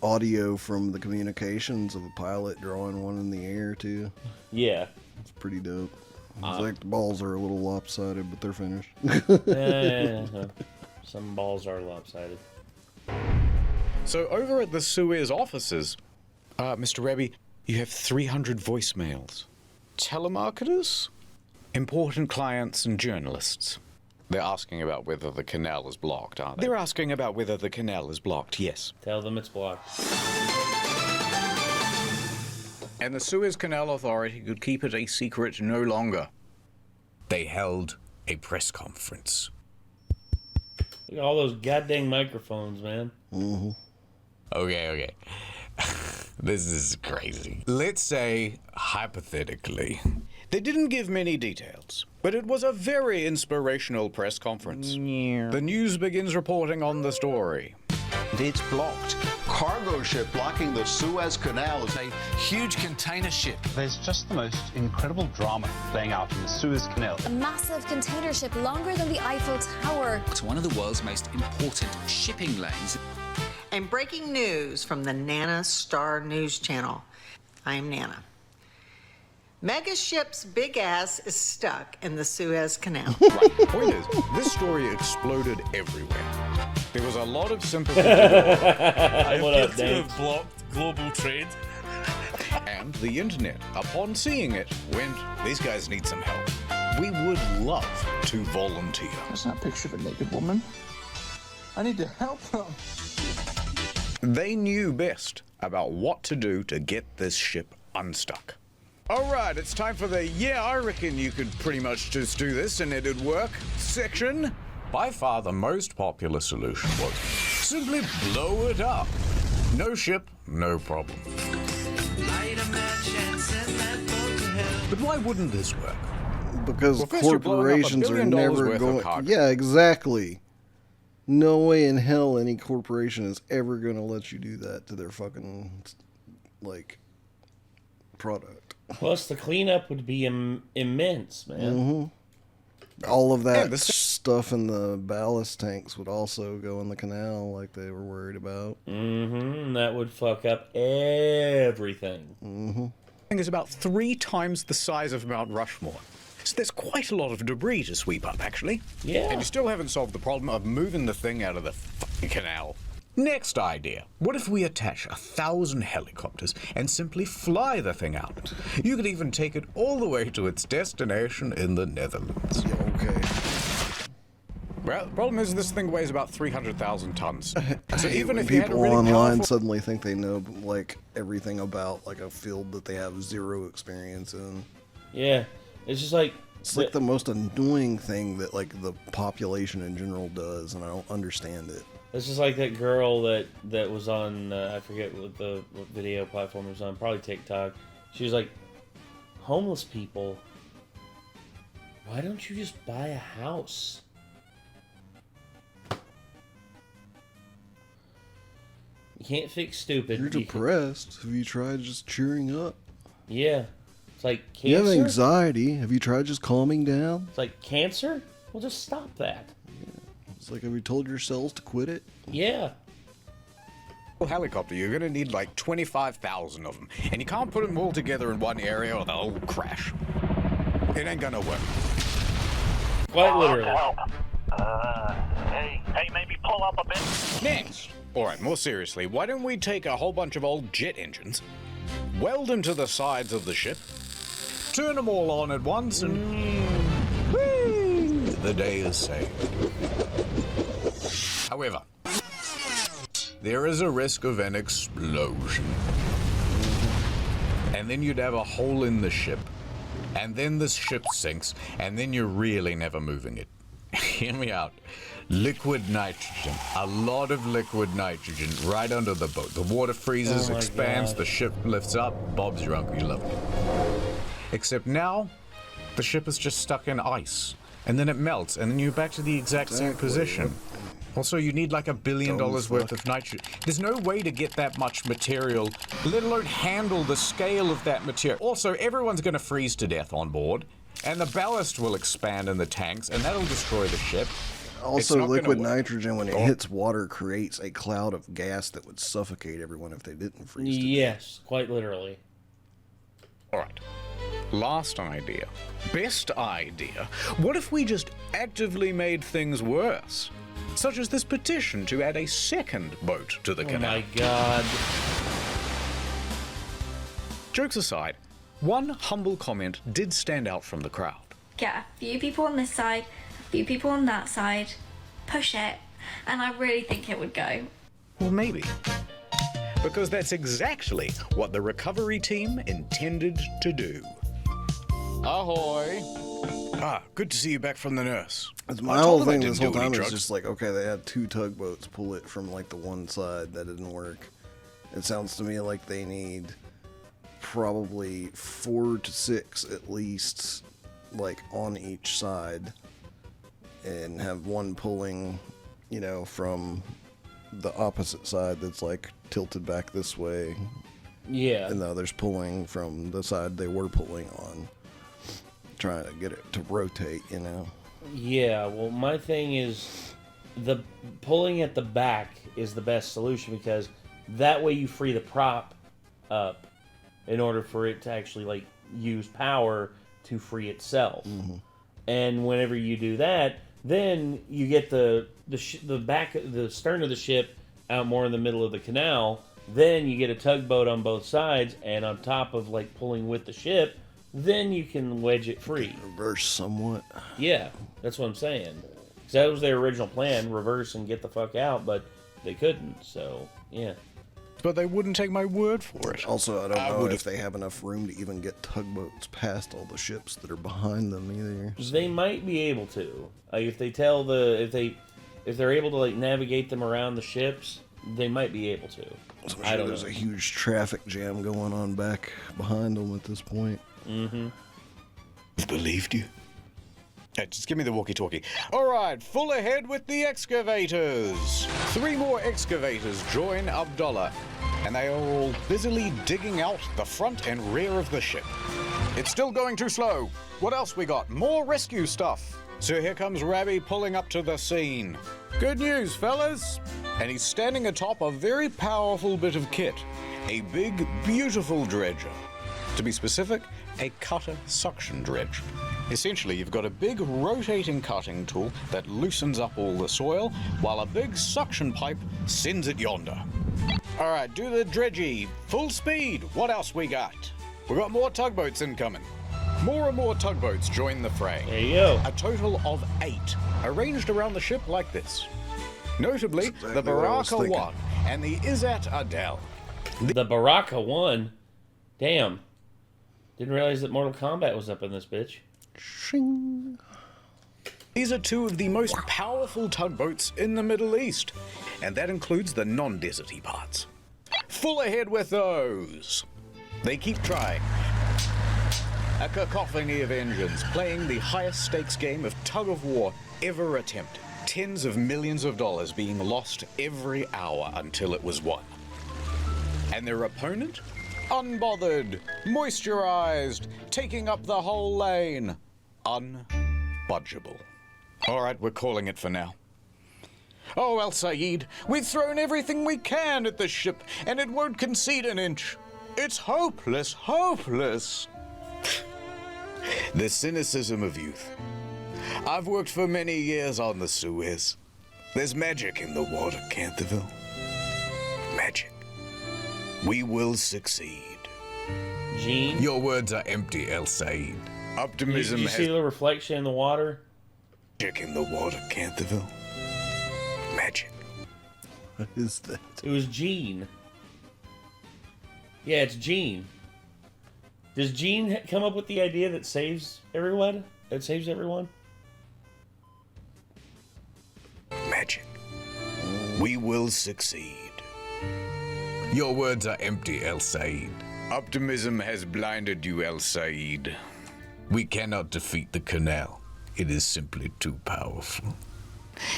audio from the communications of a pilot drawing one in the air too. Yeah, it's pretty dope. It's like the balls are a little lopsided, but they're finished. Some balls are lopsided. So over at the Suez offices, Mr. Rebby, you have 300 voicemails. Telemarketers? Important clients and journalists. They're asking about whether the canal is blocked, aren't they? They're asking about whether the canal is blocked, yes. Tell them it's blocked. And the Suez Canal Authority could keep it a secret no longer. They held a press conference. Look at all those goddamn microphones, man. Mm-hmm. Okay. This is crazy. Let's say, hypothetically, they didn't give many details, but it was a very inspirational press conference. Yeah. The news begins reporting on the story. It's blocked. Cargo ship blocking the Suez Canal is a huge container ship. There's just the most incredible drama playing out in the Suez Canal. A massive container ship longer than the Eiffel Tower. It's one of the world's most important shipping lanes. And breaking news from the Nana Star News Channel. I'm Nana. Mega ship's big ass is stuck in the Suez Canal. Right. Point is, this story exploded everywhere. There was a lot of sympathy. I appear to have blocked global trade. And the internet, upon seeing it, went, these guys need some help. We would love to volunteer. That's not a picture of a naked woman. I need to help them. They knew best about what to do to get this ship unstuck. All right, it's time for the I reckon you could pretty much just do this and it'd work section. by far the most popular solution was simply blow it up. No ship, no problem. But why wouldn't this work? Because Well, first you're blowing up $1 corporations are billion never worth of going. cargo. Yeah, exactly. No way in hell any corporation is ever going to let you do that to their fucking like product. Plus, the cleanup would be immense, man. Mm-hmm. All of that stuff in the ballast tanks would also go in the canal, like they were worried about. Mm-hmm. That would fuck up everything. Mm-hmm. Thing is about 3 times the size of Mount Rushmore. So there's quite a lot of debris to sweep up, actually. Yeah. And you still haven't solved the problem of moving the thing out of the fucking canal. Next idea. What if we attach 1,000 helicopters and simply fly the thing out? You could even take it all the way to its destination in the Netherlands. Okay. Well, the problem is this thing weighs about 300,000 tons. So I hate even when if you had a people really online powerful... suddenly think they know like everything about like a field that they have zero experience in. Yeah, it's just like it's like the most annoying thing that like the population in general does, and I don't understand it. It's just like that girl that was on, I forget what video platform it was on, probably TikTok. She was like, homeless people, why don't you just buy a house? You can't fix stupid. You're depressed. Have you tried just cheering up? Yeah. It's like cancer. You have anxiety. Have you tried just calming down? It's like cancer? Well, just stop that. It's like, have you told your cells to quit it? Yeah. Helicopter, you're gonna need like 25,000 of them. And you can't put them all together in one area or they'll all crash. It ain't gonna work. Quite literally. Hey, maybe pull up a bit. Next. Alright, more seriously, why don't we take a whole bunch of old jet engines, weld them to the sides of the ship, turn them all on at once, and... Whee! the day is saved. However, there is a risk of an explosion. And then you'd have a hole in the ship. And then the ship sinks. And then you're really never moving it. Hear me out. Liquid nitrogen. A lot of liquid nitrogen right under the boat. The water freezes, expands, the ship lifts up. Bob's your uncle. You love it. Except now, the ship is just stuck in ice. And then it melts. And then you're back to the exact same position. Also, you need like $1 billion worth of nitrogen. There's no way to get that much material, let alone handle the scale of that material. Also, everyone's going to freeze to death on board, and the ballast will expand in the tanks, and that'll destroy the ship. Also, liquid nitrogen, when it hits water, creates a cloud of gas that would suffocate everyone if they didn't freeze to death. Yes, quite literally. All right. Last idea. Best idea. What if we just actively made things worse? Such as this petition to add a second boat to the canal. Oh my god. Jokes aside, one humble comment did stand out from the crowd. Get a few people on this side, a few people on that side, push it, and I really think it would go. Well, maybe. Because that's exactly what the recovery team intended to do. Ahoy! Ah, good to see you back from the nurse. My whole thing this whole time is just like, okay, they had 2 tugboats pull it from like the one side. That didn't work. It sounds to me like they need probably 4 to 6 at least, like on each side, and have one pulling, you know, from the opposite side that's like tilted back this way. Yeah. And the others pulling from the side they were pulling on. Trying to get it to rotate, you know. Yeah, well, my thing is the pulling at the back is the best solution, because that way you free the prop up in order for it to actually like use power to free itself. Mm-hmm. And whenever you do that, then you get the back, the stern of the ship out more in the middle of the canal. Then you get a tugboat on both sides, and on top of like pulling with the ship, then you can wedge it free. Reverse somewhat. Yeah, that's what I'm saying. Because that was their original plan, reverse and get the fuck out, but they couldn't, so, yeah. But they wouldn't take my word for it. Also, I don't know if they have enough room to even get tugboats past all the ships that are behind them either. So. They might be able to. If they tell if they're able to like navigate them around the ships, they might be able to. So I'm sure there's a huge traffic jam going on back behind them at this point. Mm-hmm. Believed you. Just give me the walkie-talkie. All right, full ahead with the excavators. 3 more excavators join Abdullah, and they are all busily digging out the front and rear of the ship. It's still going too slow. What else we got? More rescue stuff. So here comes Rabbi pulling up to the scene. Good news, fellas. And he's standing atop a very powerful bit of kit. A big, beautiful dredger. To be specific, a cutter suction dredge. Essentially, you've got a big rotating cutting tool that loosens up all the soil, while a big suction pipe sends it yonder. All right, do the dredgy. Full speed. What else we got? We got more tugboats incoming. More and more tugboats join the fray. There you go. A total of 8, arranged around the ship like this. Notably, the Baraka 1 and the Izzat Adel. The Baraka 1? Damn. Didn't realize that Mortal Kombat was up in this bitch. Shing. These are 2 of the most powerful tugboats in the Middle East, and that includes the non-deserty parts. Full ahead with those. They keep trying. A cacophony of engines playing the highest stakes game of tug-of-war ever attempted. Tens of millions of dollars being lost every hour until it was won. And their opponent? Unbothered, moisturized, taking up the whole lane. Unbudgeable. All right, we're calling it for now. Oh, El Sayed, we've thrown everything we can at this ship, and it won't concede an inch. It's hopeless, hopeless. The cynicism of youth. I've worked for many years on the Suez. There's magic in the water, Canterville. Magic. We will succeed. Gene? Your words are empty, El Sayed. Optimism You see the reflection in the water? Magic in the water, Canterville. Magic. What is that? It was Gene. Yeah, it's Gene. Does Gene come up with the idea that saves everyone? That saves everyone? Magic. We will succeed. Your words are empty, El Said. Optimism has blinded you, El Said. We cannot defeat the Canal. It is simply too powerful.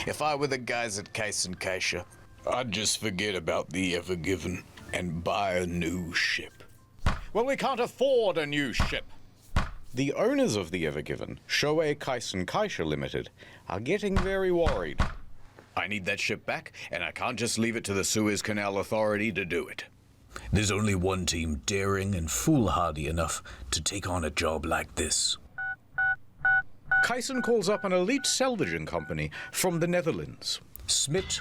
If I were the guys at Case and Kaisha, I'd just forget about the Ever Given and buy a new ship. Well, we can't afford a new ship. The owners of the Ever Given, Shoei Kaisen Kaisha Limited, are getting very worried. I need that ship back, and I can't just leave it to the Suez Canal Authority to do it. There's only one team daring and foolhardy enough to take on a job like this. Kaisen calls up an elite salvaging company from the Netherlands. Smit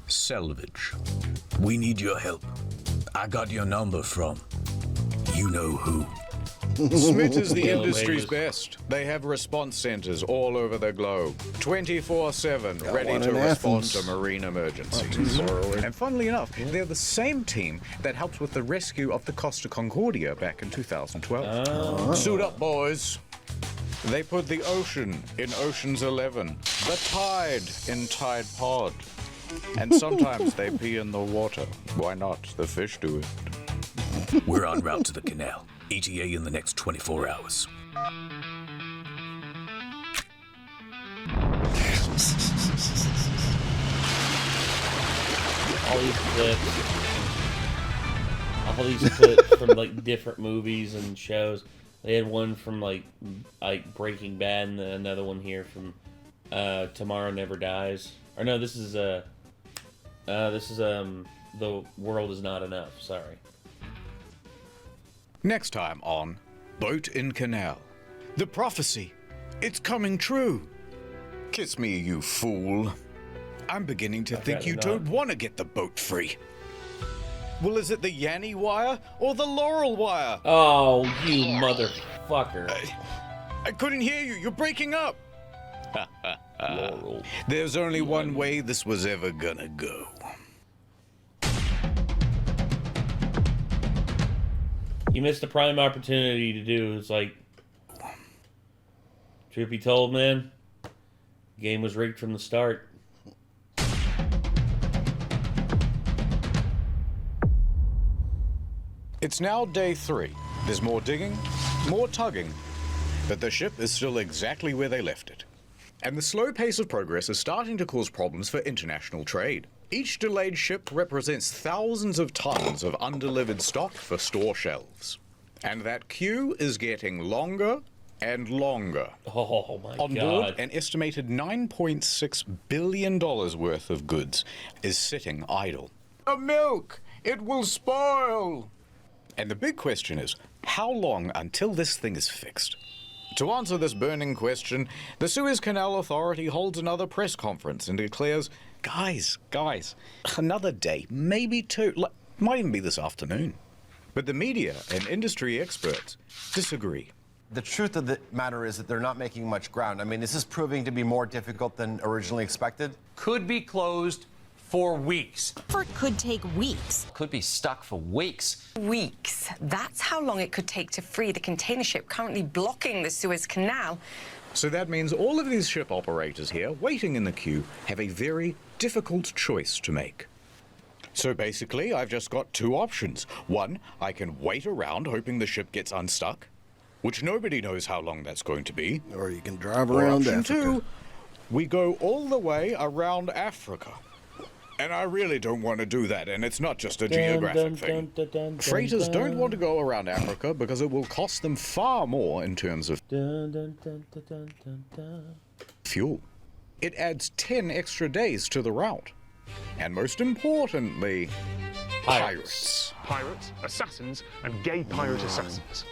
Salvage. We need your help. I got your number from you know who. Smit is the industry's best. They have response centers all over the globe, 24/7, ready to respond to marine emergencies. And funnily enough, they're the same team that helped with the rescue of the Costa Concordia back in 2012. Suit up, boys. They put the ocean in Ocean's 11, the tide in Tide Pod, and sometimes they pee in the water. Why not? The fish do it. We're en route to the canal. ETA in the next 24 hours. All these clips from like different movies and shows. They had one from like Breaking Bad, and another one here from Tomorrow Never Dies. Or no, this is The World Is Not Enough. Sorry. Next time on Boat in Canal. The prophecy. It's coming true. Kiss me, you fool. I'm beginning to think you don't want to get the boat free. Well, is it the Yanny wire or the Laurel wire? Oh, you motherfucker. I couldn't hear you. You're breaking up. Laurel. There's only one way this was ever gonna go. You missed a prime opportunity to do. It's like, truth be told, man, the game was rigged from the start. It's now day 3. There's more digging, more tugging, but the ship is still exactly where they left it. And the slow pace of progress is starting to cause problems for international trade. Each delayed ship represents thousands of tons of undelivered stock for store shelves. And that queue is getting longer and longer. Oh my God. On board, an estimated $9.6 billion worth of goods is sitting idle. The milk! It will spoil! And the big question is, how long until this thing is fixed? To answer this burning question, the Suez Canal Authority holds another press conference and declares, guys, another day, maybe 2, might even be this afternoon. But the media and industry experts disagree. The truth of the matter is that they're not making much ground. I mean, this is proving to be more difficult than originally expected. Could be closed for weeks. It could take weeks. Could be stuck for weeks. Weeks. That's how long it could take to free the container ship currently blocking the Suez Canal. So that means all of these ship operators here, waiting in the queue, have a very difficult choice to make. So basically, I've just got 2 options. One, I can wait around hoping the ship gets unstuck, which nobody knows how long that's going to be. Or you can drive around option Africa. 2, we go all the way around Africa. And I really don't want to do that, and it's not just a geographic thing. Freighters don't want to go around Africa because it will cost them far more in terms of fuel. It adds 10 extra days to the route. And most importantly, pirates. Pirates, assassins, and gay pirate assassins.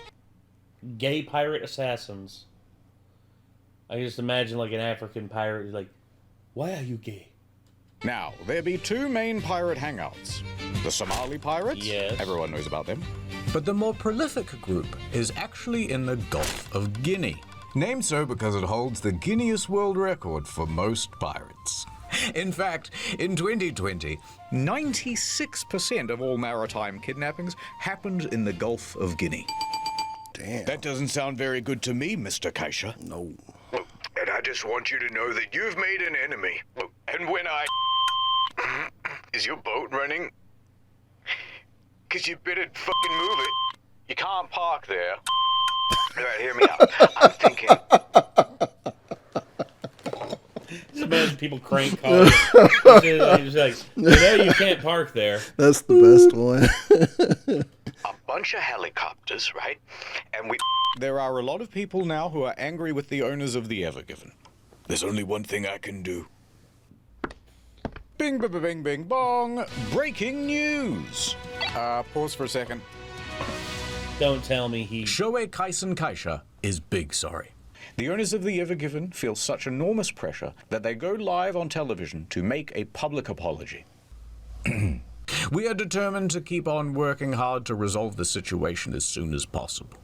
Gay pirate assassins. I just imagine like an African pirate who's like, why are you gay? Now, there be 2 main pirate hangouts. The Somali pirates, yes. Everyone knows about them. But the more prolific group is actually in the Gulf of Guinea. Named so because it holds the Guinness World Record for most pirates. In fact, in 2020, 96% of all maritime kidnappings happened in the Gulf of Guinea. Damn. That doesn't sound very good to me, Mr. Kaisha. No. And I just want you to know that you've made an enemy. And when I... Is your boat running? Because you better fucking move it. You can't park there. All right, hear me out. I'm thinking... Just imagine people crank cars. It's like, you can't park there. That's the best one. A bunch of helicopters, right? And we... There are a lot of people now who are angry with the owners of the Ever Given. There's only one thing I can do. Bing, bing, bing, bing, bong. Breaking news. Pause for a second. Don't tell me he... Shoei Kaisen Kaisha is big sorry. The owners of the Ever Given feel such enormous pressure that they go live on television to make a public apology. We are determined to keep on working hard to resolve the situation as soon as possible.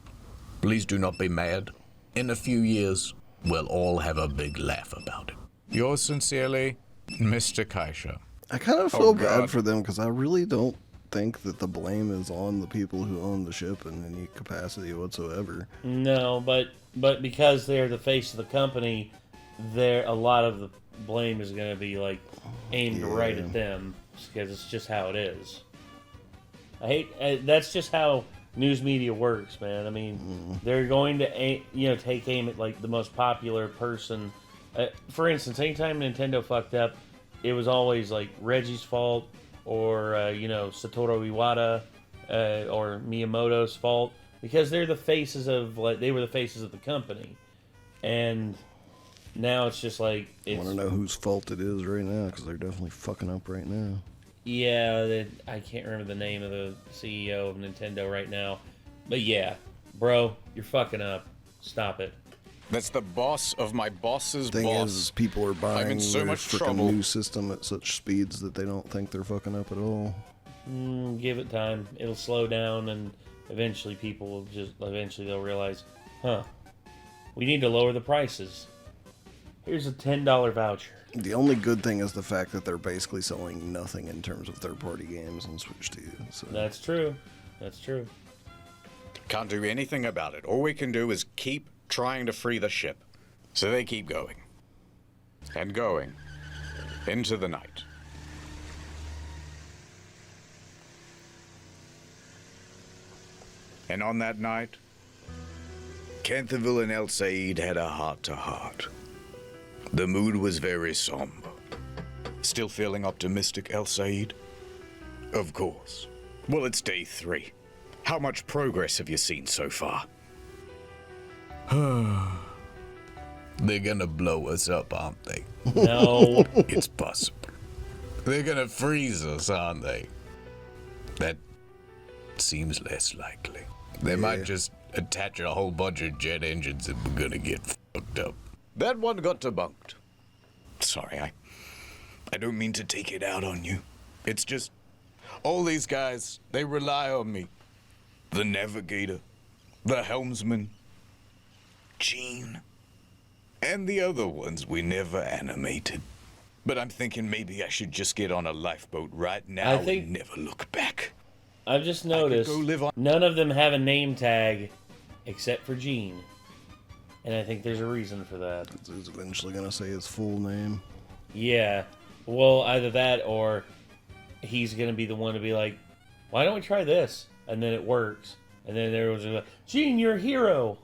Please do not be mad. In a few years, we'll all have a big laugh about it. Yours sincerely, Mr. Kaisha. I kind of feel bad for them because I really don't think that the blame is on the people who own the ship in any capacity whatsoever. No, but because they're the face of the company, a lot of the blame is going to be like aimed right at them because it's just how it is. That's just how news media works, man. I mean, they're going to take aim at like the most popular person. For instance, anytime Nintendo fucked up, it was always like Reggie's fault or Satoru Iwata or Miyamoto's fault because they're the faces of they were the faces of the company, and now it's just like I want to know whose fault it is right now because they're definitely fucking up right now. Yeah, I can't remember the name of the CEO of Nintendo right now, but yeah, bro, you're fucking up. Stop it. That's the boss of my boss's Thing boss. is people are buying I'm in so their much freaking trouble. new system at such speeds that they don't think they're fucking up at all. Give it time. It'll slow down, and eventually they'll realize, we need to lower the prices. Here's a $10 voucher. The only good thing is the fact that they're basically selling nothing in terms of third-party games on Switch 2. So. That's true. That's true. Can't do anything about it. All we can do is keep trying to free the ship. So they keep going. And going. Into the night. And on that night, Canterville and El Said had a heart-to-heart. The mood was very somber. Still feeling optimistic, El Said? Of course. Well, it's day 3. How much progress have you seen so far? They're gonna blow us up, aren't they? No. It's possible. They're gonna freeze us, aren't they? That seems less likely. They might just attach a whole bunch of jet engines and we're gonna get fucked up. That one got debunked. Sorry, I don't mean to take it out on you. It's just, all these guys, they rely on me. The navigator, the helmsman, Gene, and the other ones we never animated. But I'm thinking maybe I should just get on a lifeboat right now and never look back. I've just noticed none of them have a name tag except for Gene. And I think there's a reason for that. He's eventually going to say his full name. Yeah. Well, either that or he's going to be the one to be like, why don't we try this? And then it works. And then everyone's like, Gene, you're a hero.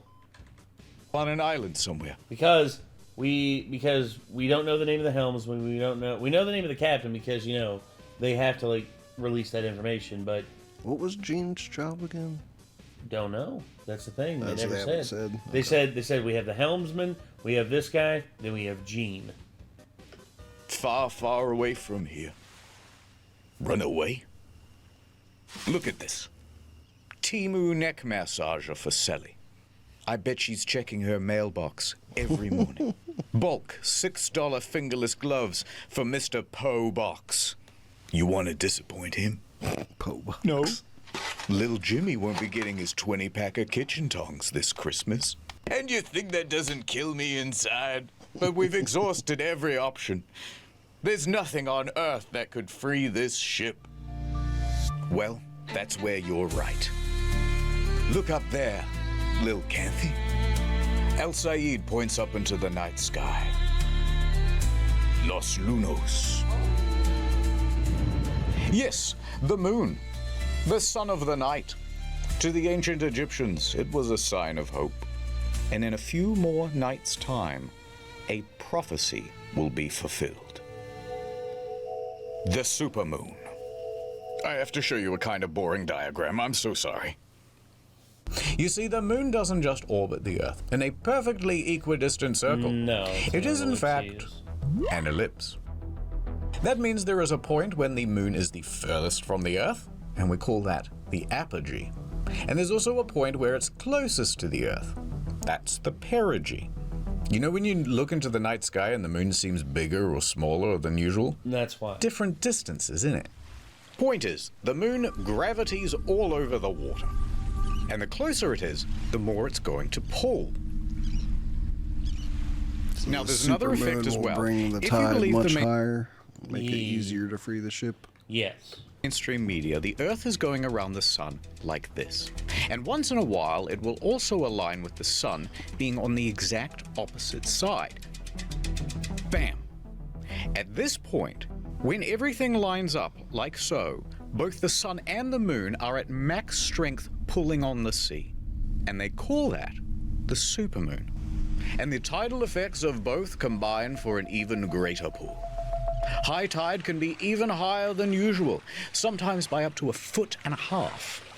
On an island somewhere. Because we don't know the name of the helmsman. We know the name of the captain because, they have to release that information. But what was Gene's job again? Don't know. That's the thing. They That's never what they said. haven't said. They said we have the helmsman, we have this guy, then we have Gene. Far, far away from here. Run away? Look at this. Timu neck massager for Sally. I bet she's checking her mailbox every morning. Bulk $6 fingerless gloves for Mr. Poe Box. You want to disappoint him? Poe Box. No. Little Jimmy won't be getting his 20-pack of kitchen tongs this Christmas. And you think that doesn't kill me inside? But we've exhausted every option. There's nothing on Earth that could free this ship. Well, that's where you're right. Look up there, Lil Canthy. El Said points up into the night sky. Los Lunos. Yes, the moon. The son of the night. To the ancient Egyptians, it was a sign of hope. And in a few more nights' time, a prophecy will be fulfilled. The supermoon. I have to show you a kind of boring diagram. I'm so sorry. You see, the moon doesn't just orbit the Earth in a perfectly equidistant circle. No. It is, in fact, an ellipse. That means there is a point when the moon is the furthest from the Earth, and we call that the apogee. And there's also a point where it's closest to the Earth. That's the perigee. You know when you look into the night sky and the moon seems bigger or smaller than usual? That's why. Different distances, isn't it? Point is, the moon gravities all over the water. And the closer it is, the more it's going to pull. So now, the there's another supermoon effect as will well. bring the If you tide believe much the higher, make it easier to free the ship. Yes. Mainstream media, the Earth is going around the sun like this. And once in a while, it will also align with the sun being on the exact opposite side. Bam! At this point, when everything lines up like so, both the sun and the moon are at max strength pulling on the sea. And they call that the supermoon. And the tidal effects of both combine for an even greater pull. High tide can be even higher than usual, sometimes by up to 1.5 feet.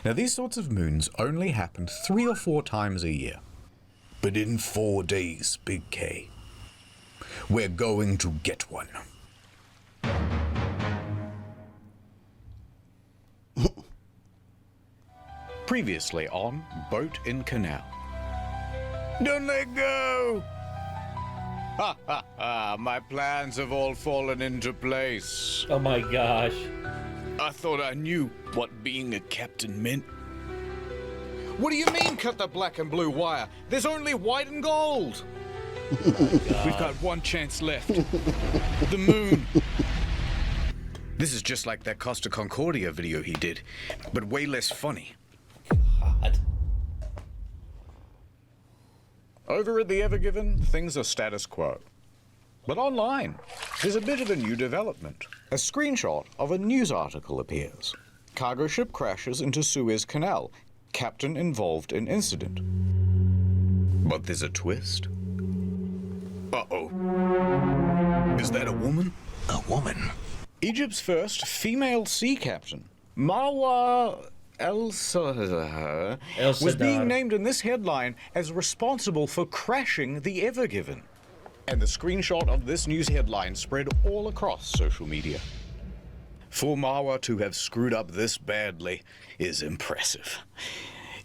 Now, these sorts of moons only happen 3 or 4 times a year. But in 4 days, Big K, we're going to get one. Previously on Boat in Canal. Don't let go! Ha ha ha, my plans have all fallen into place. Oh my gosh. I thought I knew what being a captain meant. What do you mean, cut the black and blue wire? There's only white and gold. We've got one chance left. The moon. This is just like that Costa Concordia video he did, but way less funny. God. Over at the Ever Given, things are status quo. But online, there's a bit of a new development. A screenshot of a news article appears. Cargo ship crashes into Suez Canal. Captain involved in incident. But there's a twist. Uh-oh. Is that a woman? A woman. Egypt's first female sea captain, Marwa El-Sadar, was being named in this headline as responsible for crashing the Ever Given. And the screenshot of this news headline spread all across social media. For Marwa to have screwed up this badly is impressive.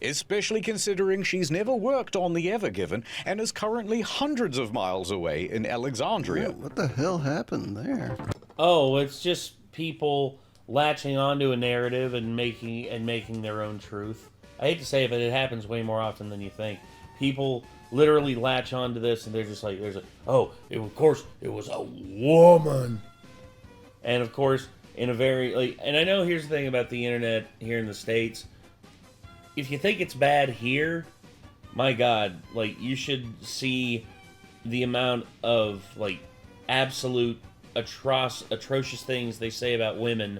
Especially considering she's never worked on the Ever Given and is currently hundreds of miles away in Alexandria. What the hell happened there? Oh, it's just people latching onto a narrative and making their own truth. I hate to say it, but it happens way more often than you think. People literally latch onto this and they're just like, of course it was a woman. And of course, in a very, and I know here's the thing about the internet here in the States. If you think it's bad here, my God, you should see the amount of, absolute atrocious things they say about women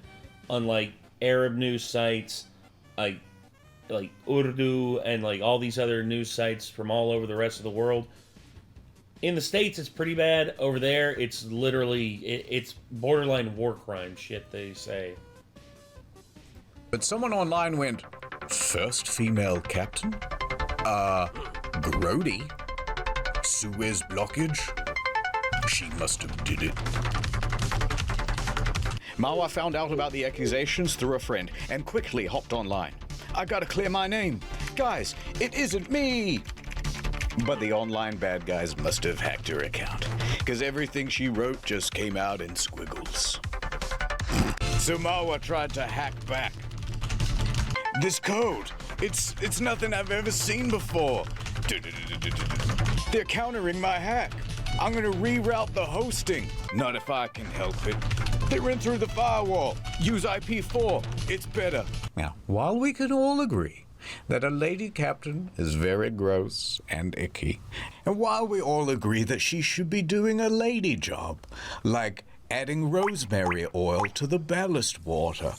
on, Arab news sites, like Urdu and, all these other news sites from all over the rest of the world. In the States, it's pretty bad. Over there, it's literally, it's borderline war crime shit they say. But someone online went, first female captain? Grody? Suez blockage? She must have did it. Marwa found out about the accusations through a friend and quickly hopped online. I gotta clear my name. Guys, it isn't me! But the online bad guys must have hacked her account, because everything she wrote just came out in squiggles. So Marwa tried to hack back. This code, It's nothing I've ever seen before. They're countering my hack. I'm gonna reroute the hosting. Not if I can help it. They ran through the firewall. Use IP4. It's better. Now, while we can all agree that a lady captain is very gross and icky, and while we all agree that she should be doing a lady job, like adding rosemary oil to the ballast water,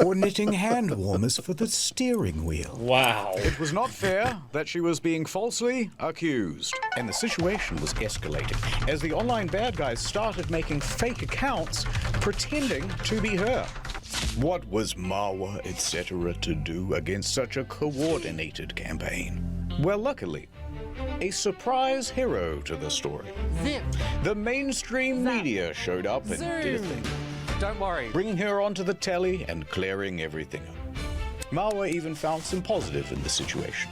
or knitting hand warmers for the steering wheel. Wow. It was not fair that she was being falsely accused. And the situation was escalating as the online bad guys started making fake accounts pretending to be her. What was Marwa, etc. to do against such a coordinated campaign? Well, luckily, a surprise hero to the story. Zip. The mainstream media showed up and did a thing. Don't worry. Bringing her onto the telly and clearing everything up. Marwa even found some positive in the situation.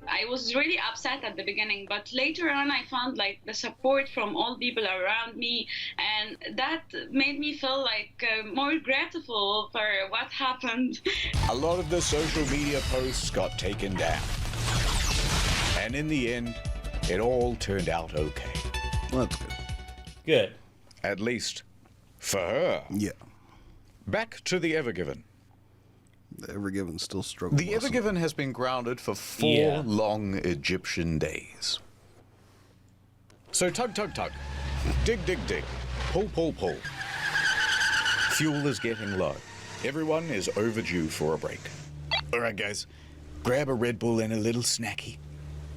I was really upset at the beginning, but later on I found like the support from all people around me, and that made me feel like more grateful for what happened. A lot of the social media posts got taken down. And in the end, it all turned out okay. Well, that's good. Good. At least for her. Yeah. Back to the Evergiven. The Evergiven still struggling. The Evergiven has been grounded for 4 long Egyptian days. So tug, tug, tug. Dig, dig, dig. Pull, pull, pull. Fuel is getting low. Everyone is overdue for a break. All right, guys. Grab a Red Bull and a little snacky.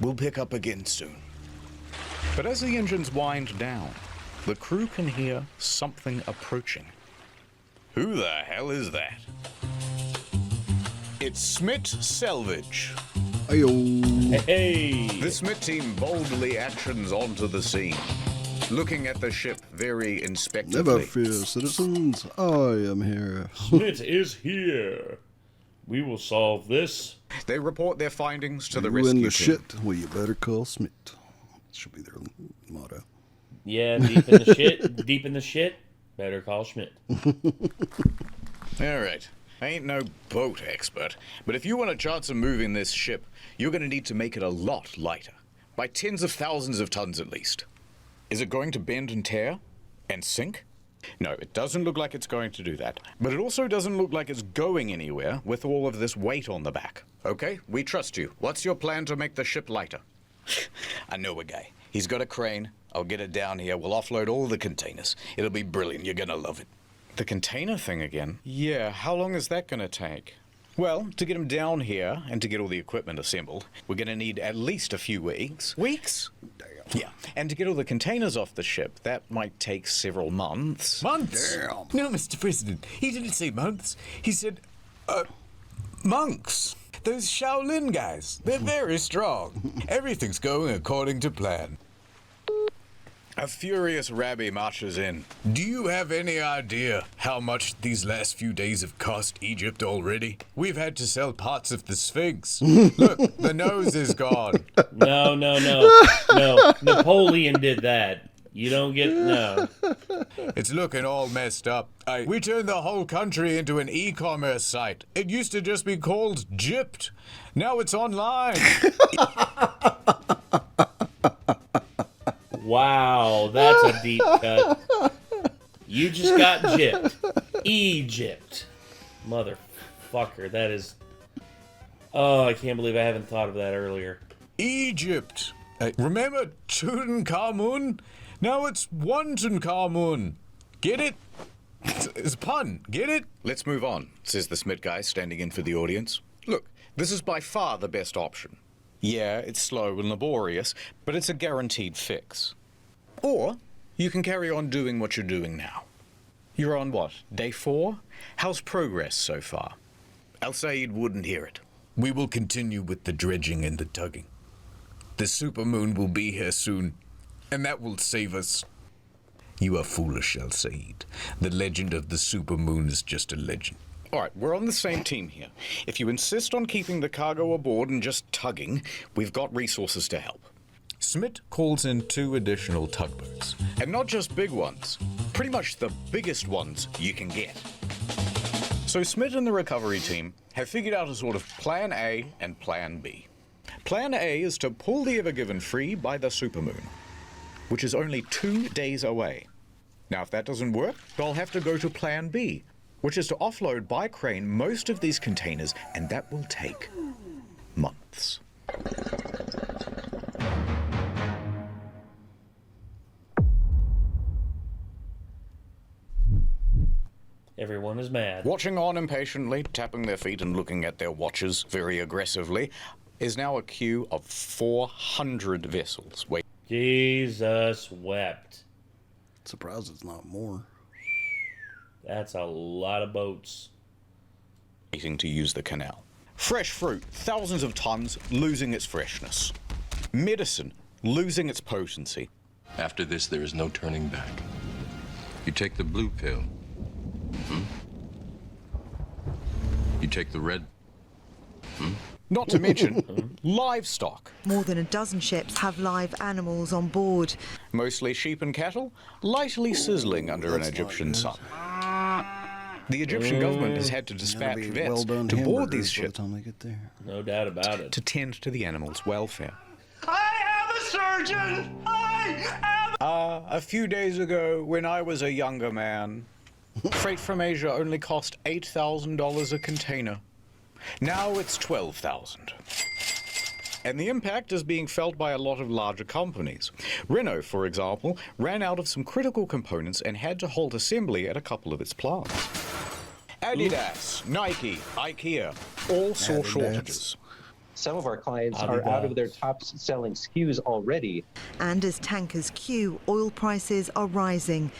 We'll pick up again soon. But as the engines wind down, the crew can hear something approaching. Who the hell is that? It's Smith Selvage. Ayo. Hey. The Smith team boldly actions onto the scene, looking at the ship very inspectively. Never fear, citizens. I am here. Smith is here. We will solve this. They report their findings to the You rescue in the team. shit? Well, you better call Smith. Should be their motto. Yeah, deep in the shit. Deep in the shit. Better call Schmidt. All right. I ain't no boat expert, but if you want a chance of moving this ship, you're going to need to make it a lot lighter. By tens of thousands of tons at least. Is it going to bend and tear? And sink? No, it doesn't look like it's going to do that. But it also doesn't look like it's going anywhere with all of this weight on the back. Okay, we trust you. What's your plan to make the ship lighter? I know a guy. He's got a crane. I'll get it down here. We'll offload all the containers. It'll be brilliant. You're gonna love it. The container thing again? Yeah, how long is that going to take? Well, to get them down here and to get all the equipment assembled, we're going to need at least a few weeks. Weeks? Damn. Yeah, and to get all the containers off the ship, that might take several months. Months? Damn. No, Mr. President. He didn't say months. He said, monks. Those Shaolin guys. They're very strong. Everything's going according to plan. A furious Rabbi marches in. Do you have any idea how much these last few days have cost Egypt already? We've had to sell parts of the Sphinx. Look, the nose is gone. No. Napoleon did that. You don't get, no. It's looking all messed up. We turned the whole country into an e-commerce site. It used to just be called Gypt. Now it's online. Wow, that's a deep cut. You just got gypped. Egypt. Motherfucker, that is... Oh, I can't believe I haven't thought of that earlier. Egypt. Remember Tutankhamun? Now it's Tutankhamun. Get it? It's a pun. Get it? Let's move on, says the Smith guy standing in for the audience. Look, this is by far the best option. Yeah, it's slow and laborious, but it's a guaranteed fix. Or you can carry on doing what you're doing now. You're on what, day 4? How's progress so far? Al-Sayed wouldn't hear it. We will continue with the dredging and the tugging. The supermoon will be here soon, and that will save us. You are foolish, Al-Sayed. The legend of the supermoon is just a legend. All right, we're on the same team here. If you insist on keeping the cargo aboard and just tugging, we've got resources to help. Smith calls in 2 additional tugboats. And not just big ones. Pretty much the biggest ones you can get. So Smith and the recovery team have figured out a sort of Plan A and Plan B. Plan A is to pull the Ever Given free by the supermoon, which is only 2 days away. Now, if that doesn't work, they'll have to go to Plan B, which is to offload by crane most of these containers, and that will take months. Everyone is mad. Watching on impatiently, tapping their feet and looking at their watches very aggressively, is now a queue of 400 vessels. Wait. Jesus wept. Surprised it's not more. That's a lot of boats. Waiting to use the canal. Fresh fruit, thousands of tons, losing its freshness. Medicine, losing its potency. After this, there is no turning back. You take the blue pill. You take the red. Not to mention livestock. More than a dozen ships have live animals on board. Mostly sheep and cattle, lightly sizzling under an Egyptian sun. The Egyptian government has had to dispatch vets to board these ships No doubt about it. to tend to the animals' welfare. I am a surgeon! A few days ago, when I was a younger man, freight from Asia only cost $8,000 a container. Now it's $12,000. And the impact is being felt by a lot of larger companies. Renault, for example, ran out of some critical components and had to halt assembly at a couple of its plants. Adidas, Nike, IKEA, all saw shortages. Some of our clients are out of their top-selling SKUs already. And as tankers queue, oil prices are rising.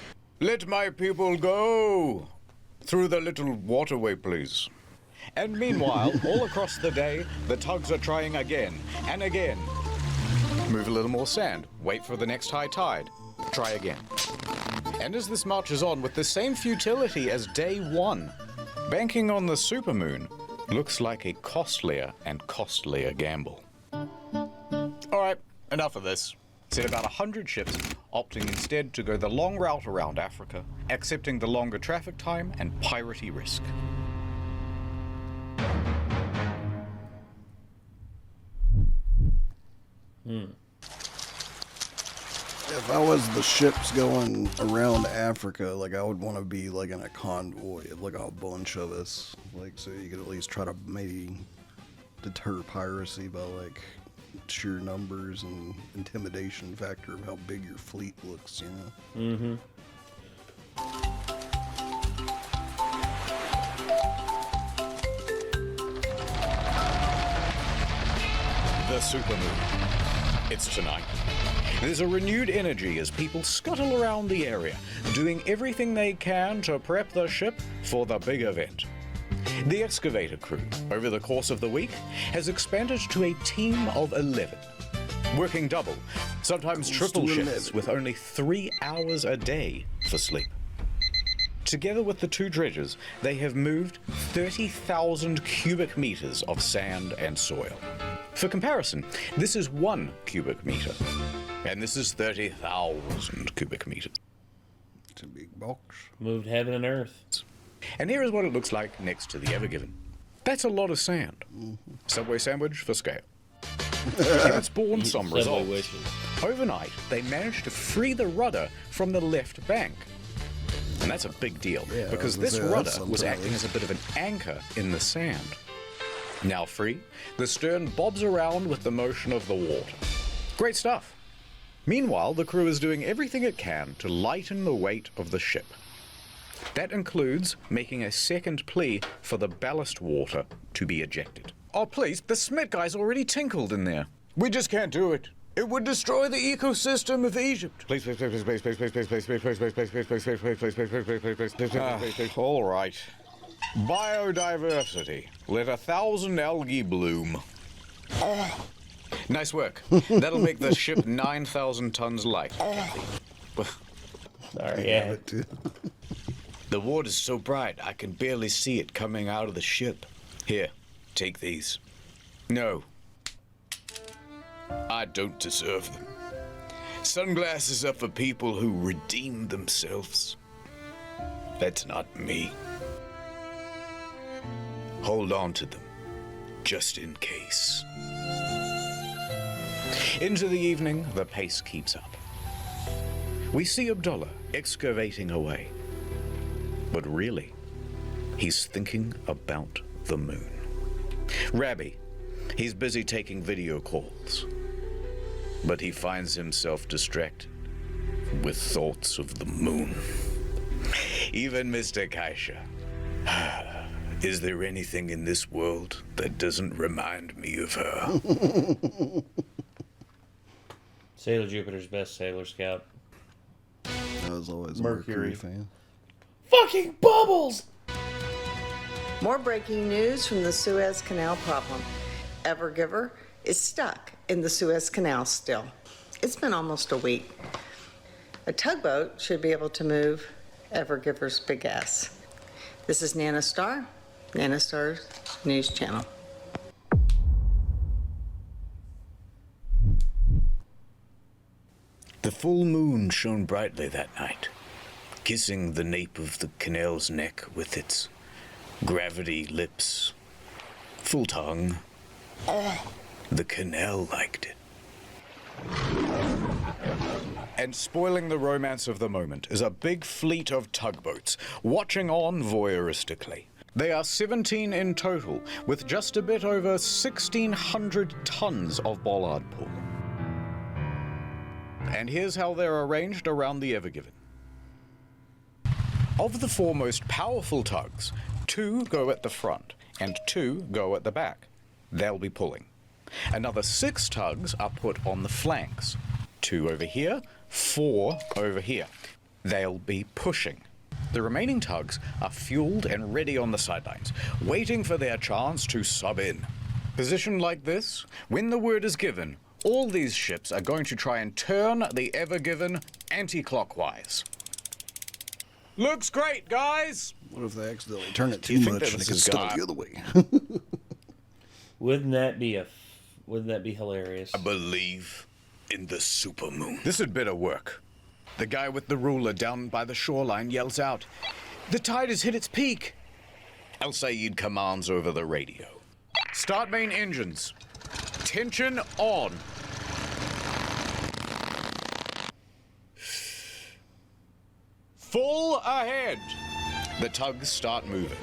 Let my people go! Through the little waterway, please. And meanwhile, all across the day, the tugs are trying again and again. Move a little more sand, wait for the next high tide, try again. And as this marches on with the same futility as day one, banking on the supermoon looks like a costlier and costlier gamble. Alright, enough of this. Said about 100 ships opting instead to go the long route around Africa, accepting the longer traffic time and piratey risk. If I was the ships going around Africa, like I would want to be like in a convoy of like a bunch of us, like so you could at least try to maybe deter piracy by like sheer numbers and intimidation factor of how big your fleet looks, you know. Mm-hmm. The supermoon. It's tonight. There's a renewed energy as people scuttle around the area, doing everything they can to prep the ship for the big event. The excavator crew, over the course of the week, has expanded to a team of 11, working double, sometimes triple shifts with only 3 hours a day for sleep. Together with the two dredgers, they have moved 30,000 cubic meters of sand and soil. For comparison, this is 1 cubic meter, and this is 30,000 cubic meters. It's a big box. Moved heaven and earth. And here is what it looks like next to the Ever Given. That's a lot of sand. Subway sandwich for scale. And it's borne some results. Overnight, they managed to free the rudder from the left bank. And that's a big deal, because this rudder was acting as a bit of an anchor in the sand. Now free, the stern bobs around with the motion of the water. Great stuff. Meanwhile, the crew is doing everything it can to lighten the weight of the ship. That includes making a second plea for the ballast water to be ejected. Oh please, the Smith guy's already tinkled in there. We just can't do it. It would destroy the ecosystem of Egypt. Please, please, please, please, please, please, please, please, please, please, please, please, please, please, please, please, please, please, please, please. All right. Biodiversity. Let 1,000 algae bloom. Nice work. That'll make the ship 9,000 tons light. Sorry, yeah. The water's so bright, I can barely see it coming out of the ship. Here, take these. No. I don't deserve them. Sunglasses are for people who redeem themselves. That's not me. hold on to them, just in case. Into the evening, the pace keeps up. We see Abdullah excavating away. But really, he's thinking about the moon. Rabbi, he's busy taking video calls. But he finds himself distracted with thoughts of the moon. Even Mr. Kaisha. Is there anything in this world that doesn't remind me of her? Sailor Jupiter's best Sailor Scout. I was always a Mercury. Mercury fan. Fucking bubbles! More breaking news from the Suez Canal problem. Evergiver is stuck in the Suez Canal still. It's been almost a week. A tugboat should be able to move Evergiver's big ass. This is Nana Star, Nana Star's news channel. The full moon shone brightly that night, kissing the nape of the canal's neck with its gravity lips. Full tongue. The canal liked it. And spoiling the romance of the moment is a big fleet of tugboats, watching on voyeuristically. They are 17 in total, with just a bit over 1,600 tons of bollard pull. And here's how they're arranged around the Ever Given. Of the four most powerful tugs, 2 go at the front and 2 go at the back. They'll be pulling. Another 6 tugs are put on the flanks. 2 over here, 4 over here. They'll be pushing. The remaining tugs are fueled and ready on the sidelines, waiting for their chance to sub in. Positioned like this, when the word is given, all these ships are going to try and turn the Ever Given anti-clockwise. Looks great, guys! What if they accidentally turn it Do you too think much that and it this gets is stuck God? the other way? Wouldn't that be hilarious? I believe in the supermoon. This had better work. The guy with the ruler down by the shoreline yells out, "The tide has hit its peak!" Al Sayed commands over the radio. Start main engines. Tension on. Full ahead. The tugs start moving.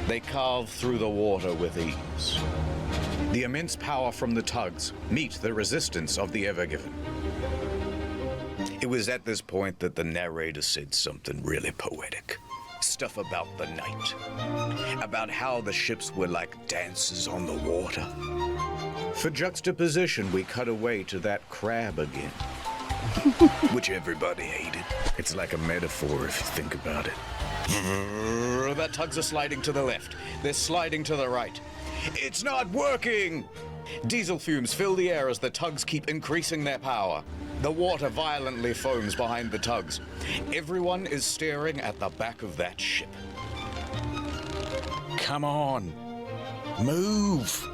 They carve through the water with ease. The immense power from the tugs meet the resistance of the Ever Given. It was at this point that the narrator said something really poetic. Stuff about the night. About how the ships were like dancers on the water. For juxtaposition, we cut away to that crab again. Which everybody hated. It's like a metaphor if you think about it. The tugs are sliding to the left. They're sliding to the right. It's not working! Diesel fumes fill the air as the tugs keep increasing their power. The water violently foams behind the tugs. Everyone is staring at the back of that ship. Come on. Move.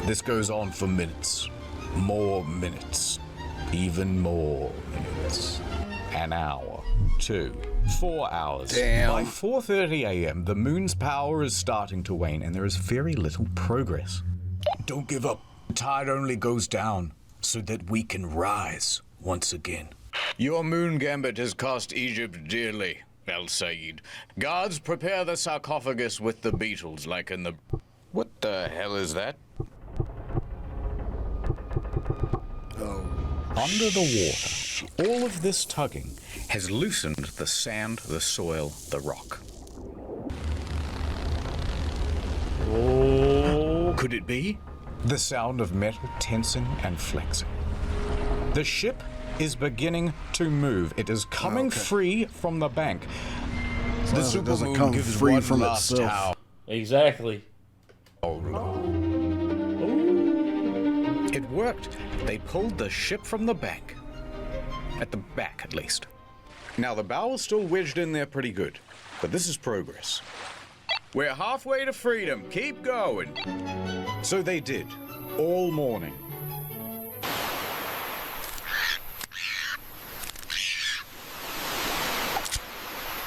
This goes on for minutes. More minutes. Even more minutes. An hour. 2. 4 hours. Damn. By 4:30 a.m., the moon's power is starting to wane and there is very little progress. Don't give up. The tide only goes down so that we can rise once again. Your moon gambit has cost Egypt dearly, Al Sayed. Guards, prepare the sarcophagus with the beetles like in the... What the hell is that? Oh. Under the water, all of this tugging has loosened the sand, the soil, the rock. Oh. Could it be? The sound of metal tensing and flexing. The ship is beginning to move. It is coming free from the bank. The supermoon doesn't come gives free one from last itself. howl. Exactly. It worked. They pulled the ship from the bank. At the back, at least. Now, the bow is still wedged in there pretty good, but this is progress. We're halfway to freedom. Keep going. So they did, all morning.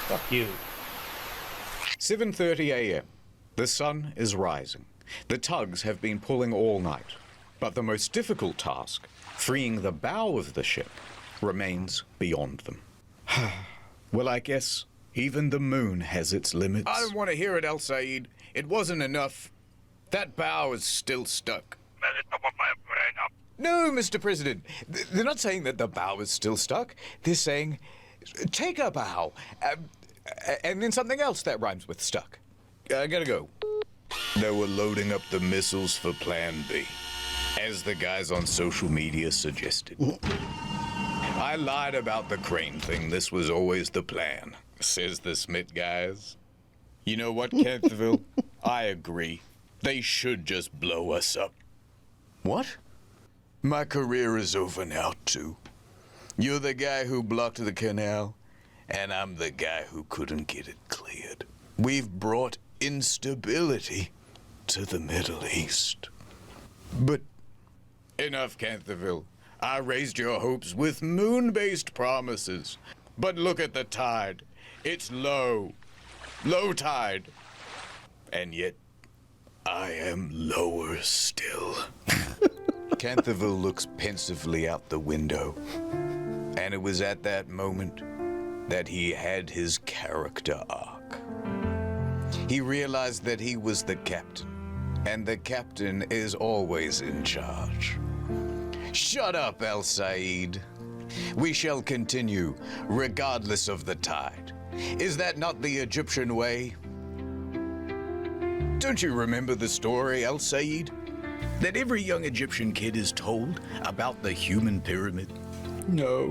Fuck you. 7:30 a.m. The sun is rising. The tugs have been pulling all night. But the most difficult task, freeing the bow of the ship, remains beyond them. Well, I guess even the moon has its limits. I don't want to hear it, El Said. It wasn't enough. That bow is still stuck. No, Mr. President. They're not saying that the bow is still stuck. They're saying, take a bow. And then something else that rhymes with stuck. I gotta go. They were loading up the missiles for Plan B, as the guys on social media suggested. I lied about the crane thing. This was always the plan, says the Smith guys. You know what, Canterville? I agree. They should just blow us up. What? My career is over now, too. You're the guy who blocked the canal, and I'm the guy who couldn't get it cleared. We've brought instability to the Middle East. But enough, Canterville. I raised your hopes with moon-based promises. But look at the tide. It's low. Low tide. And yet, I am lower still. Canterville looks pensively out the window. And it was at that moment that he had his character arc. He realized that he was the captain, and the captain is always in charge. Shut up, El Said. We shall continue, regardless of the tide. Is that not the Egyptian way? Don't you remember the story, El Said? That every young Egyptian kid is told about the human pyramid? No.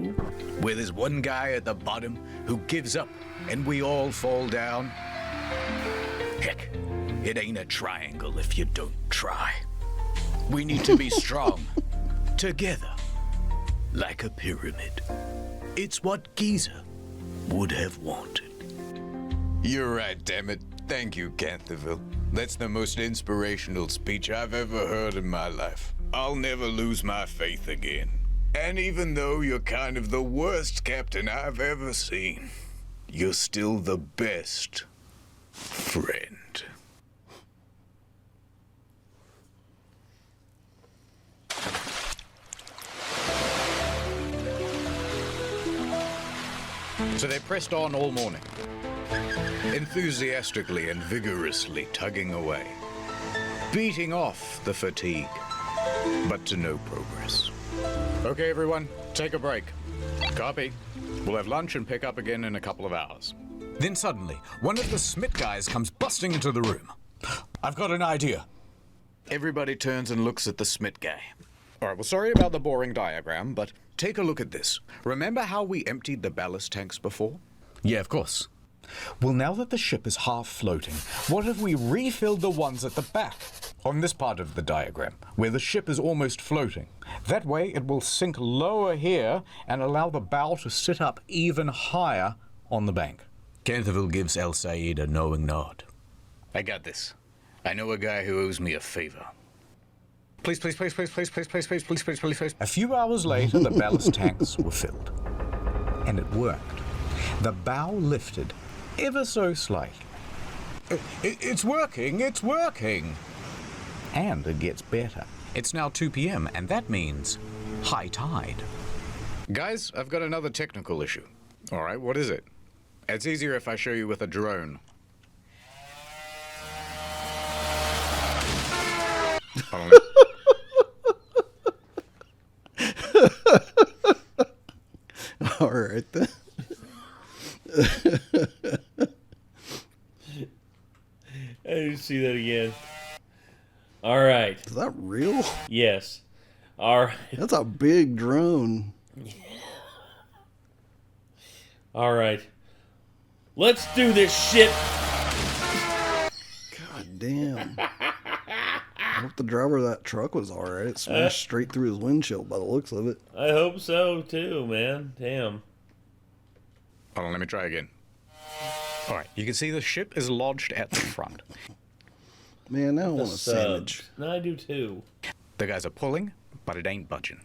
Where there's one guy at the bottom who gives up and we all fall down? Heck, it ain't a triangle if you don't try. We need to be strong, together, like a pyramid. It's what Giza would have wanted. You're right, damn it. Thank you, Canterville. That's the most inspirational speech I've ever heard in my life. I'll never lose my faith again. And even though you're kind of the worst captain I've ever seen, you're still the best friend. So they pressed on all morning, enthusiastically and vigorously tugging away, beating off the fatigue, but to no progress. Okay, everyone, take a break. Copy. We'll have lunch and pick up again in a couple of hours. Then suddenly, one of the Smith guys comes busting into the room. I've got an idea. Everybody turns and looks at the Smith guy. All right, well, sorry about the boring diagram, but take a look at this. Remember how we emptied the ballast tanks before? Yeah, of course. Well, now that the ship is half floating, what if we refilled the ones at the back? On this part of the diagram, where the ship is almost floating. That way it will sink lower here and allow the bow to sit up even higher on the bank. Canterville gives El Said a knowing nod. I got this. I know a guy who owes me a favor. Please, please, please, please, please, please, please, please, please, please, please, please. A few hours later, the ballast tanks were filled. And it worked. The bow lifted ever so slightly. It's working, it's working. And it gets better. It's now 2 p.m., and that means high tide. Guys, I've got another technical issue. All right, what is it? It's easier if I show you with a drone. All right, then. I didn't see that again. All right. Is that real? Yes. All right. That's a big drone. All right. Let's do this shit. God damn. I hope the driver of that truck was all right. It smashed straight through his windshield by the looks of it. I hope so, too, man. Damn. Hold on, let me try again. All right, you can see the ship is lodged at the front. Man, now I want a sandwich. No, I do, too. The guys are pulling, but it ain't budging.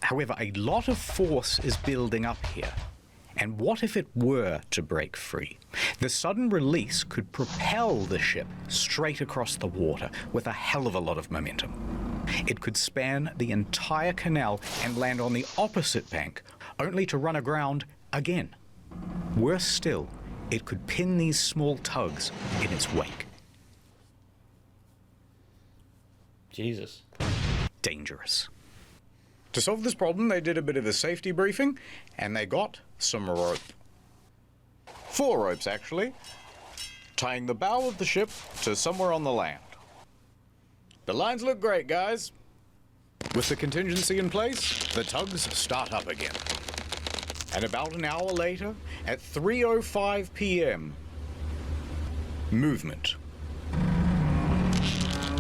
However, a lot of force is building up here, And what if it were to break free? The sudden release could propel the ship straight across the water with a hell of a lot of momentum. It could span the entire canal and land on the opposite bank, only to run aground again. Worse still, it could pin these small tugs in its wake. Jesus. Dangerous. To solve this problem, they did a bit of a safety briefing, and they got some rope. 4 ropes, actually, tying the bow of the ship to somewhere on the land. The lines look great, guys. With the contingency in place, the tugs start up again. And about an hour later, at 3:05 p.m., movement.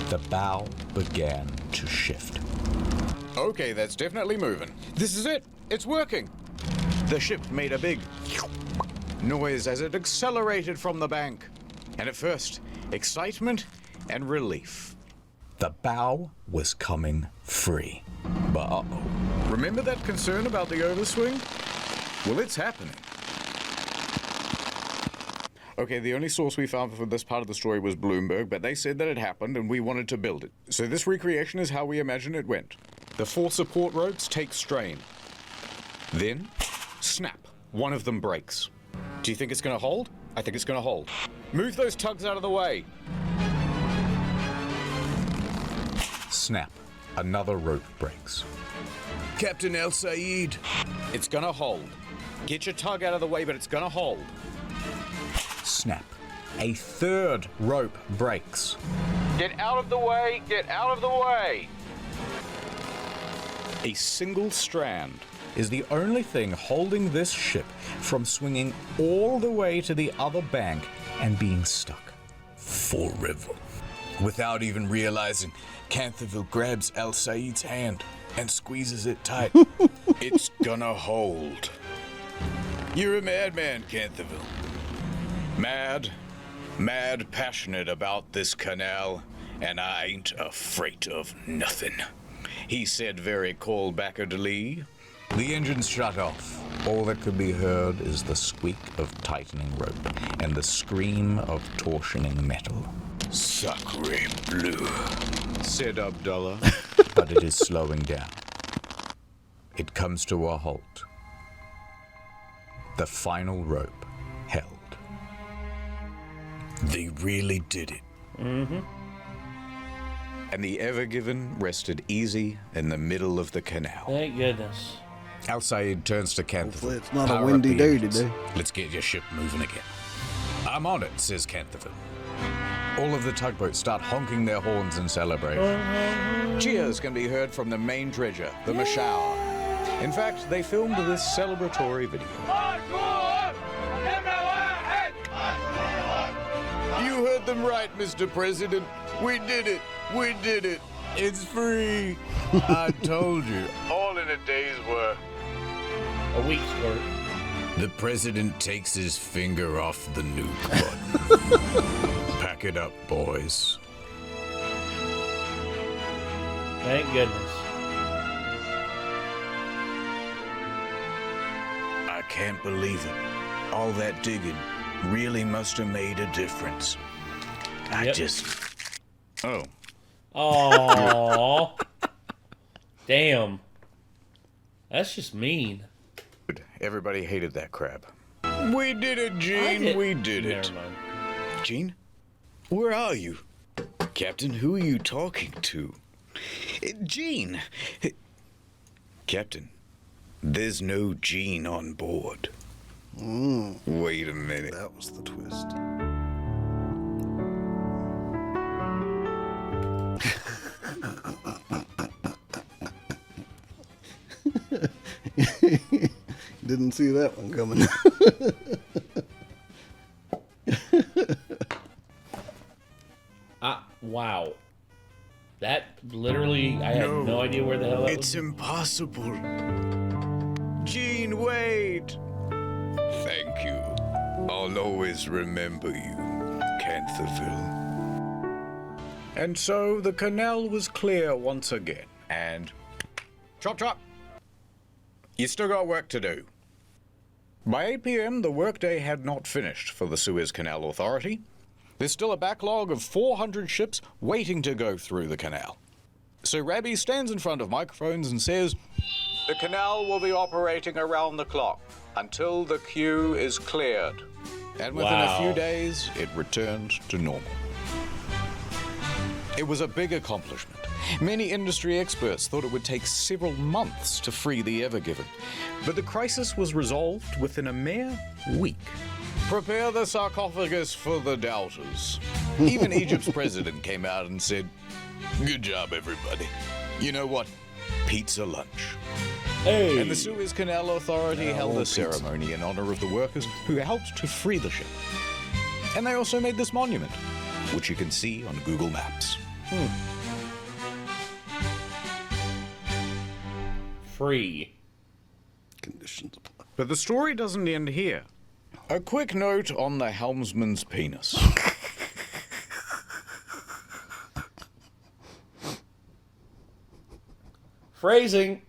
The bow began to shift. Okay, that's definitely moving. This is it. It's working. The ship made a big noise as it accelerated from the bank. And at first, excitement and relief. The bow was coming free. But uh-oh. Remember that concern about the overswing? Well, it's happening. Okay, the only source we found for this part of the story was Bloomberg, but they said that it happened and we wanted to build it. So this recreation is how we imagine it went. The 4 support ropes take strain. Then, snap. One of them breaks. Do you think it's gonna hold? I think it's gonna hold. Move those tugs out of the way. Snap. Another rope breaks. Captain El Sayed. It's gonna hold. Get your tug out of the way, but it's gonna hold. Snap. A 3rd rope breaks. Get out of the way! Get out of the way! A single strand is the only thing holding this ship from swinging all the way to the other bank and being stuck forever. Without even realizing, Canterville grabs Al Sayed's hand and squeezes it tight. It's gonna hold. You're a madman, Canterville. Mad passionate about this canal, and I ain't afraid of nothing. He said very cold-backedly. The engines shut off. All that could be heard is the squeak of tightening rope and the scream of torsioning metal. Sacre bleu, said Abdullah. But it is slowing down. It comes to a halt. The final rope held. They really did it. Mm-hmm. And the Ever Given rested easy in the middle of the canal. Thank goodness. Al Sayed turns to Canterville. Hopefully it's not a windy day today. Let's get your ship moving again. I'm on it, says Canterville. All of the tugboats start honking their horns in celebration. Cheers can be heard from the main dredger, the Mashour. In fact, they filmed this celebratory video. You heard them right, Mr. President. We did it. We did it. It's free. I told you. All in a day's work. A week's work. The president takes his finger off the nuke button. Pack it up, boys. Thank goodness. I can't believe it. All that digging really must have made a difference. I just... Oh. Aww. Damn. That's just mean. Everybody hated that crab. We did it, Gene. We did it. Never mind. Gene? Where are you? Captain, who are you talking to? Gene! Captain, there's no Gene on board. Wait a minute. That was the twist. Didn't see that one coming. Wow. That literally, I had no idea where the hell that was. It's impossible. Gene, wait. Thank you. I'll always remember you, Canterville. And so the canal was clear once again, and chop chop. You still got work to do. By 8 p.m., the workday had not finished for the Suez Canal Authority. There's still a backlog of 400 ships waiting to go through the canal. So Rabbi stands in front of microphones and says, "The canal will be operating around the clock until the queue is cleared." And within a few days, it returned to normal. It was a big accomplishment. Many industry experts thought it would take several months to free the Ever Given, but the crisis was resolved within a mere week. Prepare the sarcophagus for the doubters. Even Egypt's president came out and said, "Good job, everybody. You know what? Pizza lunch." Hey. And the Suez Canal Authority held a ceremony in honor of the workers who helped to free the ship. And they also made this monument, which you can see on Google Maps. Free. Conditions apply. But the story doesn't end here. A quick note on the helmsman's penis. Phrasing.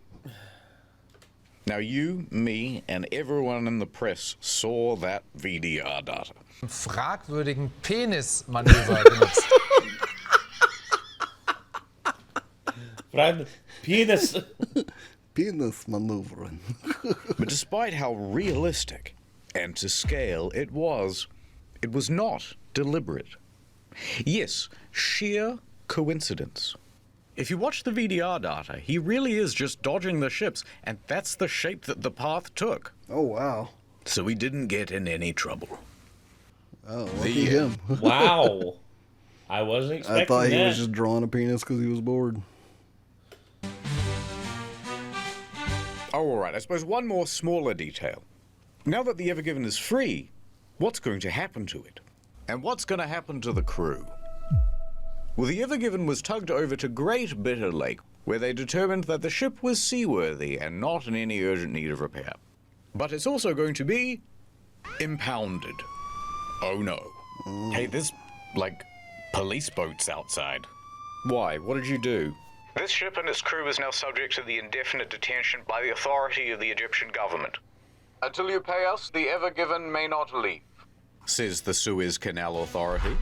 Now you, me, and everyone in the press saw that VDR data. Fragwürdigen Penismanöver genutzt. Penis. Penis maneuvering. But despite how realistic and to scale it was not deliberate. Yes, sheer coincidence. If you watch the VDR data, he really is just dodging the ships, and that's the shape that the path took. Oh, wow. So he didn't get in any trouble. Oh, lucky him. Wow. I wasn't expecting that. I thought he was just drawing a penis because he was bored. Oh, all right. I suppose one more smaller detail. Now that the Ever Given is free, what's going to happen to it? And what's going to happen to the crew? Well, the Ever Given was tugged over to Great Bitter Lake, where they determined that the ship was seaworthy and not in any urgent need of repair. But it's also going to be impounded. Oh no. Hey, there's, like, police boats outside. Why? What did you do? This ship and its crew is now subject to the indefinite detention by the authority of the Egyptian government. Until you pay us, the Ever Given may not leave, says the Suez Canal Authority.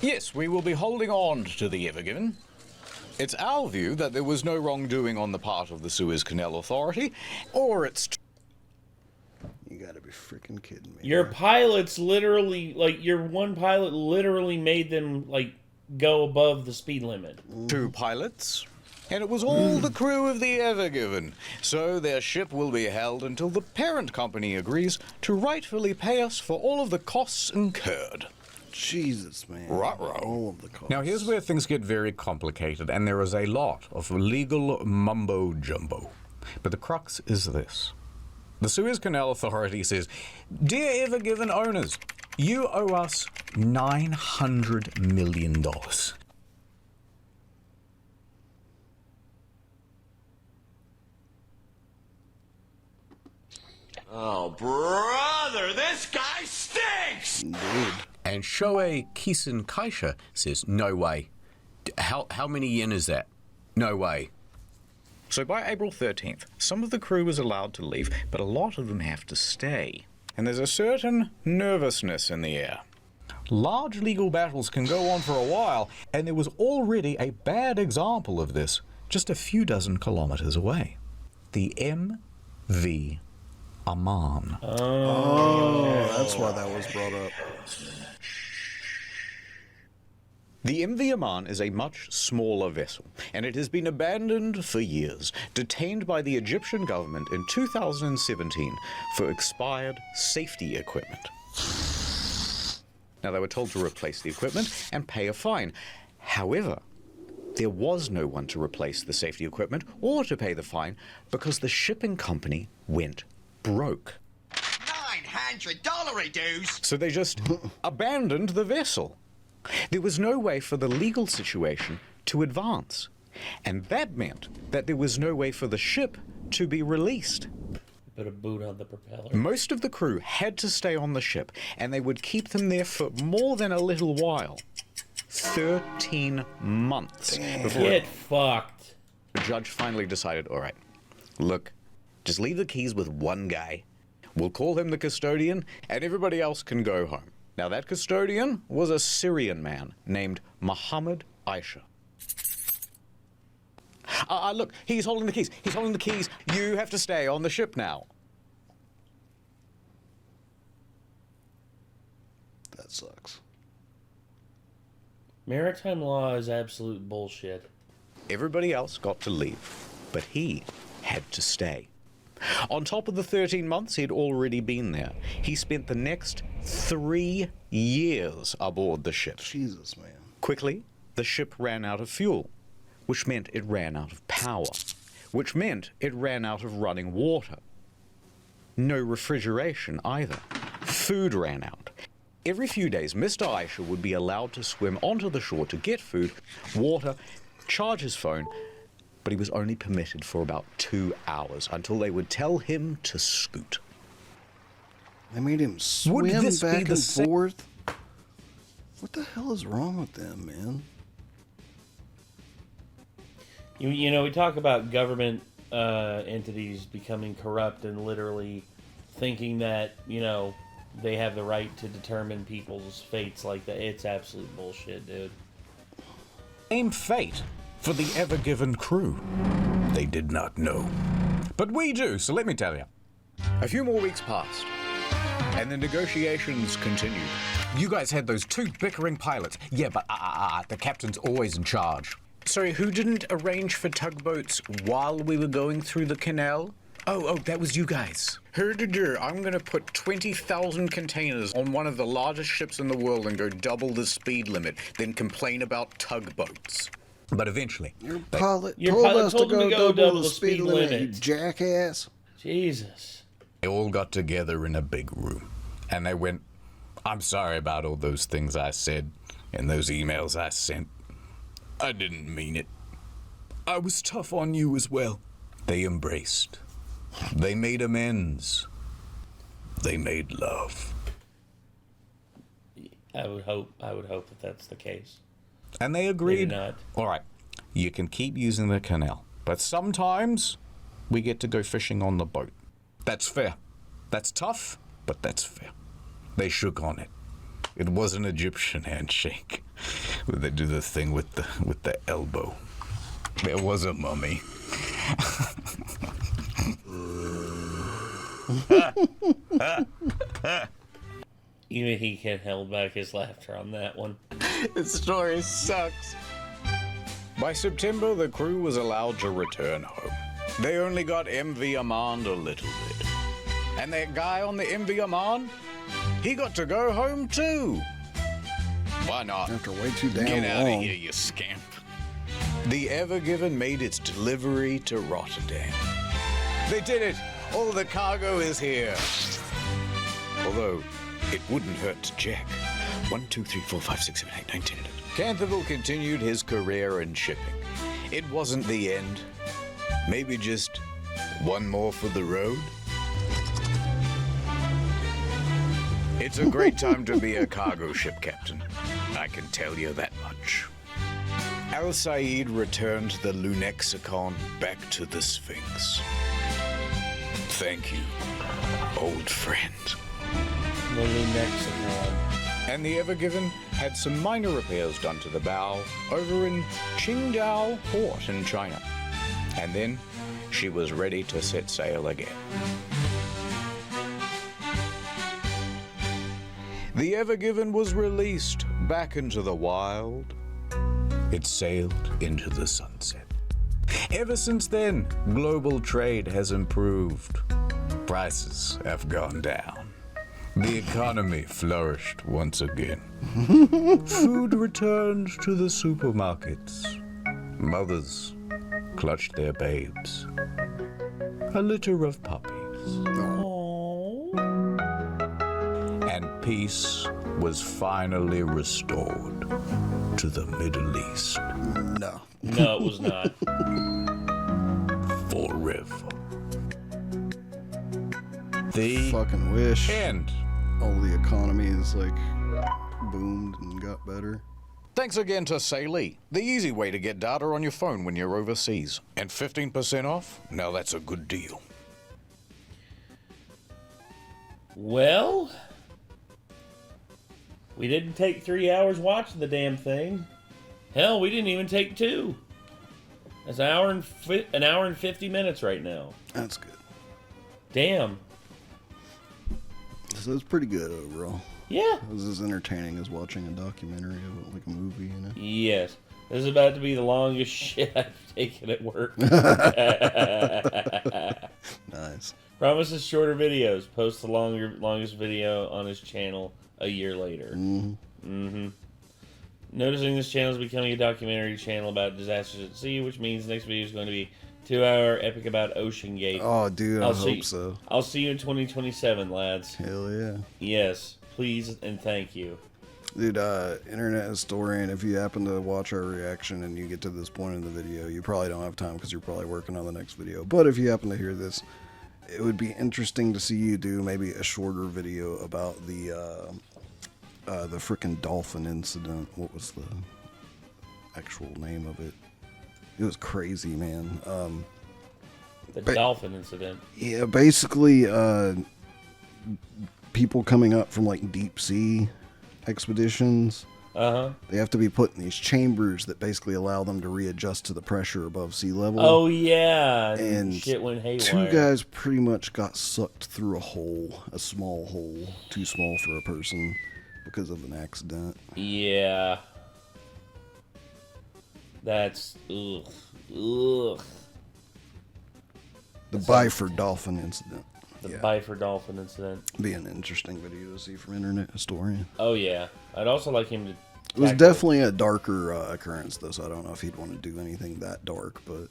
Yes, we will be holding on to the Ever Given. It's our view that there was no wrongdoing on the part of the Suez Canal Authority, or it's... You gotta be freaking kidding me. Your pilots literally, like, your one pilot literally made them, like, go above the speed limit. 2 pilots, and it was all the crew of the Ever Given. So their ship will be held until the parent company agrees to rightfully pay us for all of the costs incurred. Jesus, man. Ruh-roh. All of the costs. Now, here's where things get very complicated, and there is a lot of legal mumbo-jumbo. But the crux is this. The Suez Canal Authority says, "Dear Ever Given owners, you owe us $900 million. Oh, brother, this guy stinks! Indeed. And Shoei Kisen Kaisha says, "No way. How many yen is that? No way." So by April 13th, some of the crew was allowed to leave, but a lot of them have to stay. And there's a certain nervousness in the air. Large legal battles can go on for a while, and there was already a bad example of this just a few dozen kilometers away. The MV Amman. Oh, that's why that was brought up. The MV Amman is a much smaller vessel, and it has been abandoned for years, detained by the Egyptian government in 2017 for expired safety equipment. Now, they were told to replace the equipment and pay a fine. However, there was no one to replace the safety equipment or to pay the fine because the shipping company went broke. $900 dues! So they just abandoned the vessel. There was no way for the legal situation to advance, and that meant that there was no way for the ship to be released. Put a boot on the propeller. Most of the crew had to stay on the ship, and they would keep them there for more than a little while. 13 months before Get fucked. the judge finally decided, all right, Look, just leave the keys with one guy. We'll call him the custodian, and everybody else can go home. Now, that custodian was a Syrian man named Muhammad Aisha. Look, he's holding the keys. He's holding the keys. You have to stay on the ship now. That sucks. Maritime law is absolute bullshit. Everybody else got to leave, but he had to stay. On top of the 13 months he'd already been there, he spent the next 3 years aboard the ship. Jesus, man. Quickly, the ship ran out of fuel, which meant it ran out of power, which meant it ran out of running water. No refrigeration either. Food ran out. Every few days, Mr. Aisha would be allowed to swim onto the shore to get food, water, charge his phone, but he was only permitted for about 2 hours until they would tell him to scoot. They made him swim back and forth? What the hell is wrong with them, man? You know, we talk about government entities becoming corrupt and literally thinking that, you know, they have the right to determine people's fates like that. It's absolute bullshit, dude. Same fate for the Ever Given crew. They did not know. But we do, so let me tell you. A few more weeks passed, and the negotiations continued. You guys had those 2 bickering pilots. Yeah, but the captain's always in charge. Sorry, who didn't arrange for tugboats while we were going through the canal? Oh, that was you guys. I'm gonna put 20,000 containers on one of the largest ships in the world and go double the speed limit, then complain about tugboats. But eventually, your pilot told us to go double the speed limit, you jackass. Jesus. They all got together in a big room, and they went, I'm sorry about all those things I said and those emails I sent. I didn't mean it. I was tough on you as well. They embraced. They made amends. They made love. I would hope that that's the case. And they agreed. Maybe not. All right, you can keep using the canal, but sometimes we get to go fishing on the boat. That's fair. That's tough, but that's fair. They shook on it. It was an Egyptian handshake. They do the thing with the elbow. There was a mummy. Even he can't hold back his laughter on that one. This story sucks. By September, the crew was allowed to return home. They only got MV Amand a little bit. And that guy on the MV Amand, he got to go home too. Why not? After way too damn Get out long. of here, you scamp. The Ever Given made its delivery to Rotterdam. They did it! All the cargo is here. Although, it wouldn't hurt to check. 1, 2, 3, 4, 5, 6, 7, 8, 9, 10. Canterville continued his career in shipping. It wasn't the end. Maybe just one more for the road. It's a great time to be a cargo ship captain. I can tell you that much. Al Said returned the Lunexicon back to the Sphinx. Thank you, old friend. The Lunexicon. And the Ever Given had some minor repairs done to the bow over in Qingdao Port in China. And then she was ready to set sail again. The Ever Given was released back into the wild. It sailed into the sunset. Ever since then, global trade has improved. Prices have gone down. The economy flourished once again. Food returned to the supermarkets. Mothers clutched their babes. A litter of puppies. And peace was finally restored to the Middle East. No. No, it was not. Forever. The fucking wish end. All the economy is like boomed and got better. Thanks again to Salee, the easy way to get data on your phone when you're overseas. And 15% off? Now that's a good deal. Well, we didn't take 3 hours watching the damn thing. Hell, we didn't even take 2. That's an hour and 50 minutes right now. That's good. Damn. So it's pretty good overall. Yeah. It was as entertaining as watching a documentary of it, like a movie, you know? Yes. This is about to be the longest shit I've taken at work. Nice. Promises shorter videos. Post the longest video on his channel a year later. Noticing this channel is becoming a documentary channel about disasters at sea, which means the next video is going to be 2-hour epic about Ocean Gate. Oh, dude, I hope so. I'll see you in 2027, lads. Hell yeah. Yes, please and thank you. Dude, Internet Historian, if you happen to watch our reaction and you get to this point in the video, you probably don't have time because you're probably working on the next video. But if you happen to hear this, it would be interesting to see you do maybe a shorter video about the frickin' dolphin incident. What was the actual name of it? It was crazy, man. The dolphin incident. Yeah, basically, people coming up from like deep sea expeditions. They have to be put in these chambers that basically allow them to readjust to the pressure above sea level. Oh yeah, and shit went haywire. 2 guys pretty much got sucked through a hole, a small hole, too small for a person, because of an accident. Yeah. That's ugh. The Byford dolphin incident. The Byford dolphin incident. Be an interesting video to see from Internet Historian. Oh yeah, I'd also like him to. It was definitely a darker occurrance, though, so I don't know if he'd want to do anything that dark, but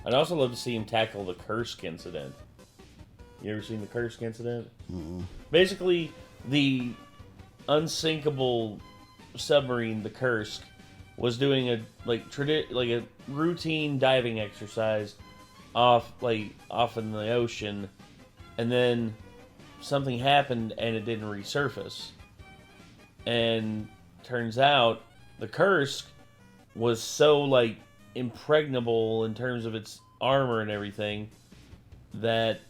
I'd also love to see him tackle the Kursk incident. You ever seen the Kursk incident? Basically, the unsinkable submarine, the Kursk, was doing a a routine diving exercise off in the ocean, and then something happened and it didn't resurface. And turns out the Kursk was so impregnable in terms of its armor and everything that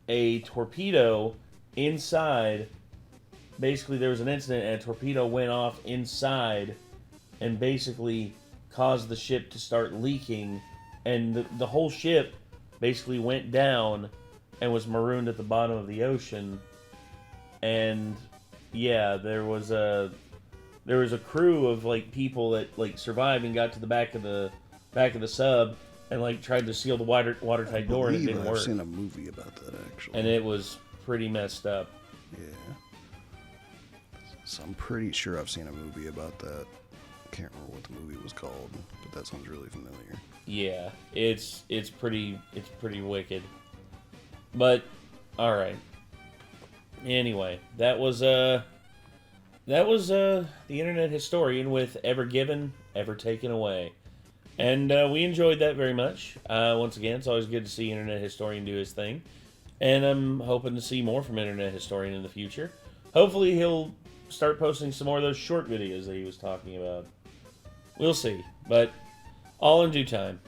a torpedo inside, basically there was an incident and a torpedo went off inside and basically caused the ship to start leaking, and the whole ship basically went down and was marooned at the bottom of the ocean. And yeah, there was a crew of people that survived and got to the back of the sub and tried to seal the watertight door, and it didn't work. I've seen a movie about that, actually. And it was pretty messed up. Yeah. So I'm pretty sure I've seen a movie about that. Can't remember what the movie was called, but that sounds really familiar. Yeah, it's pretty wicked. But all right. Anyway, that was the Internet Historian with Ever Given, Ever Taken Away. And we enjoyed that very much. Once again, it's always good to see Internet Historian do his thing. And I'm hoping to see more from Internet Historian in the future. Hopefully he'll start posting some more of those short videos that he was talking about. We'll see. But all in due time.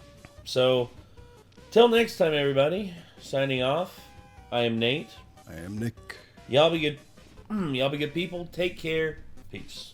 So, till next time, everybody. Signing off. I am Nate. I am Nick. Y'all be good. Y'all be good people. Take care. Peace.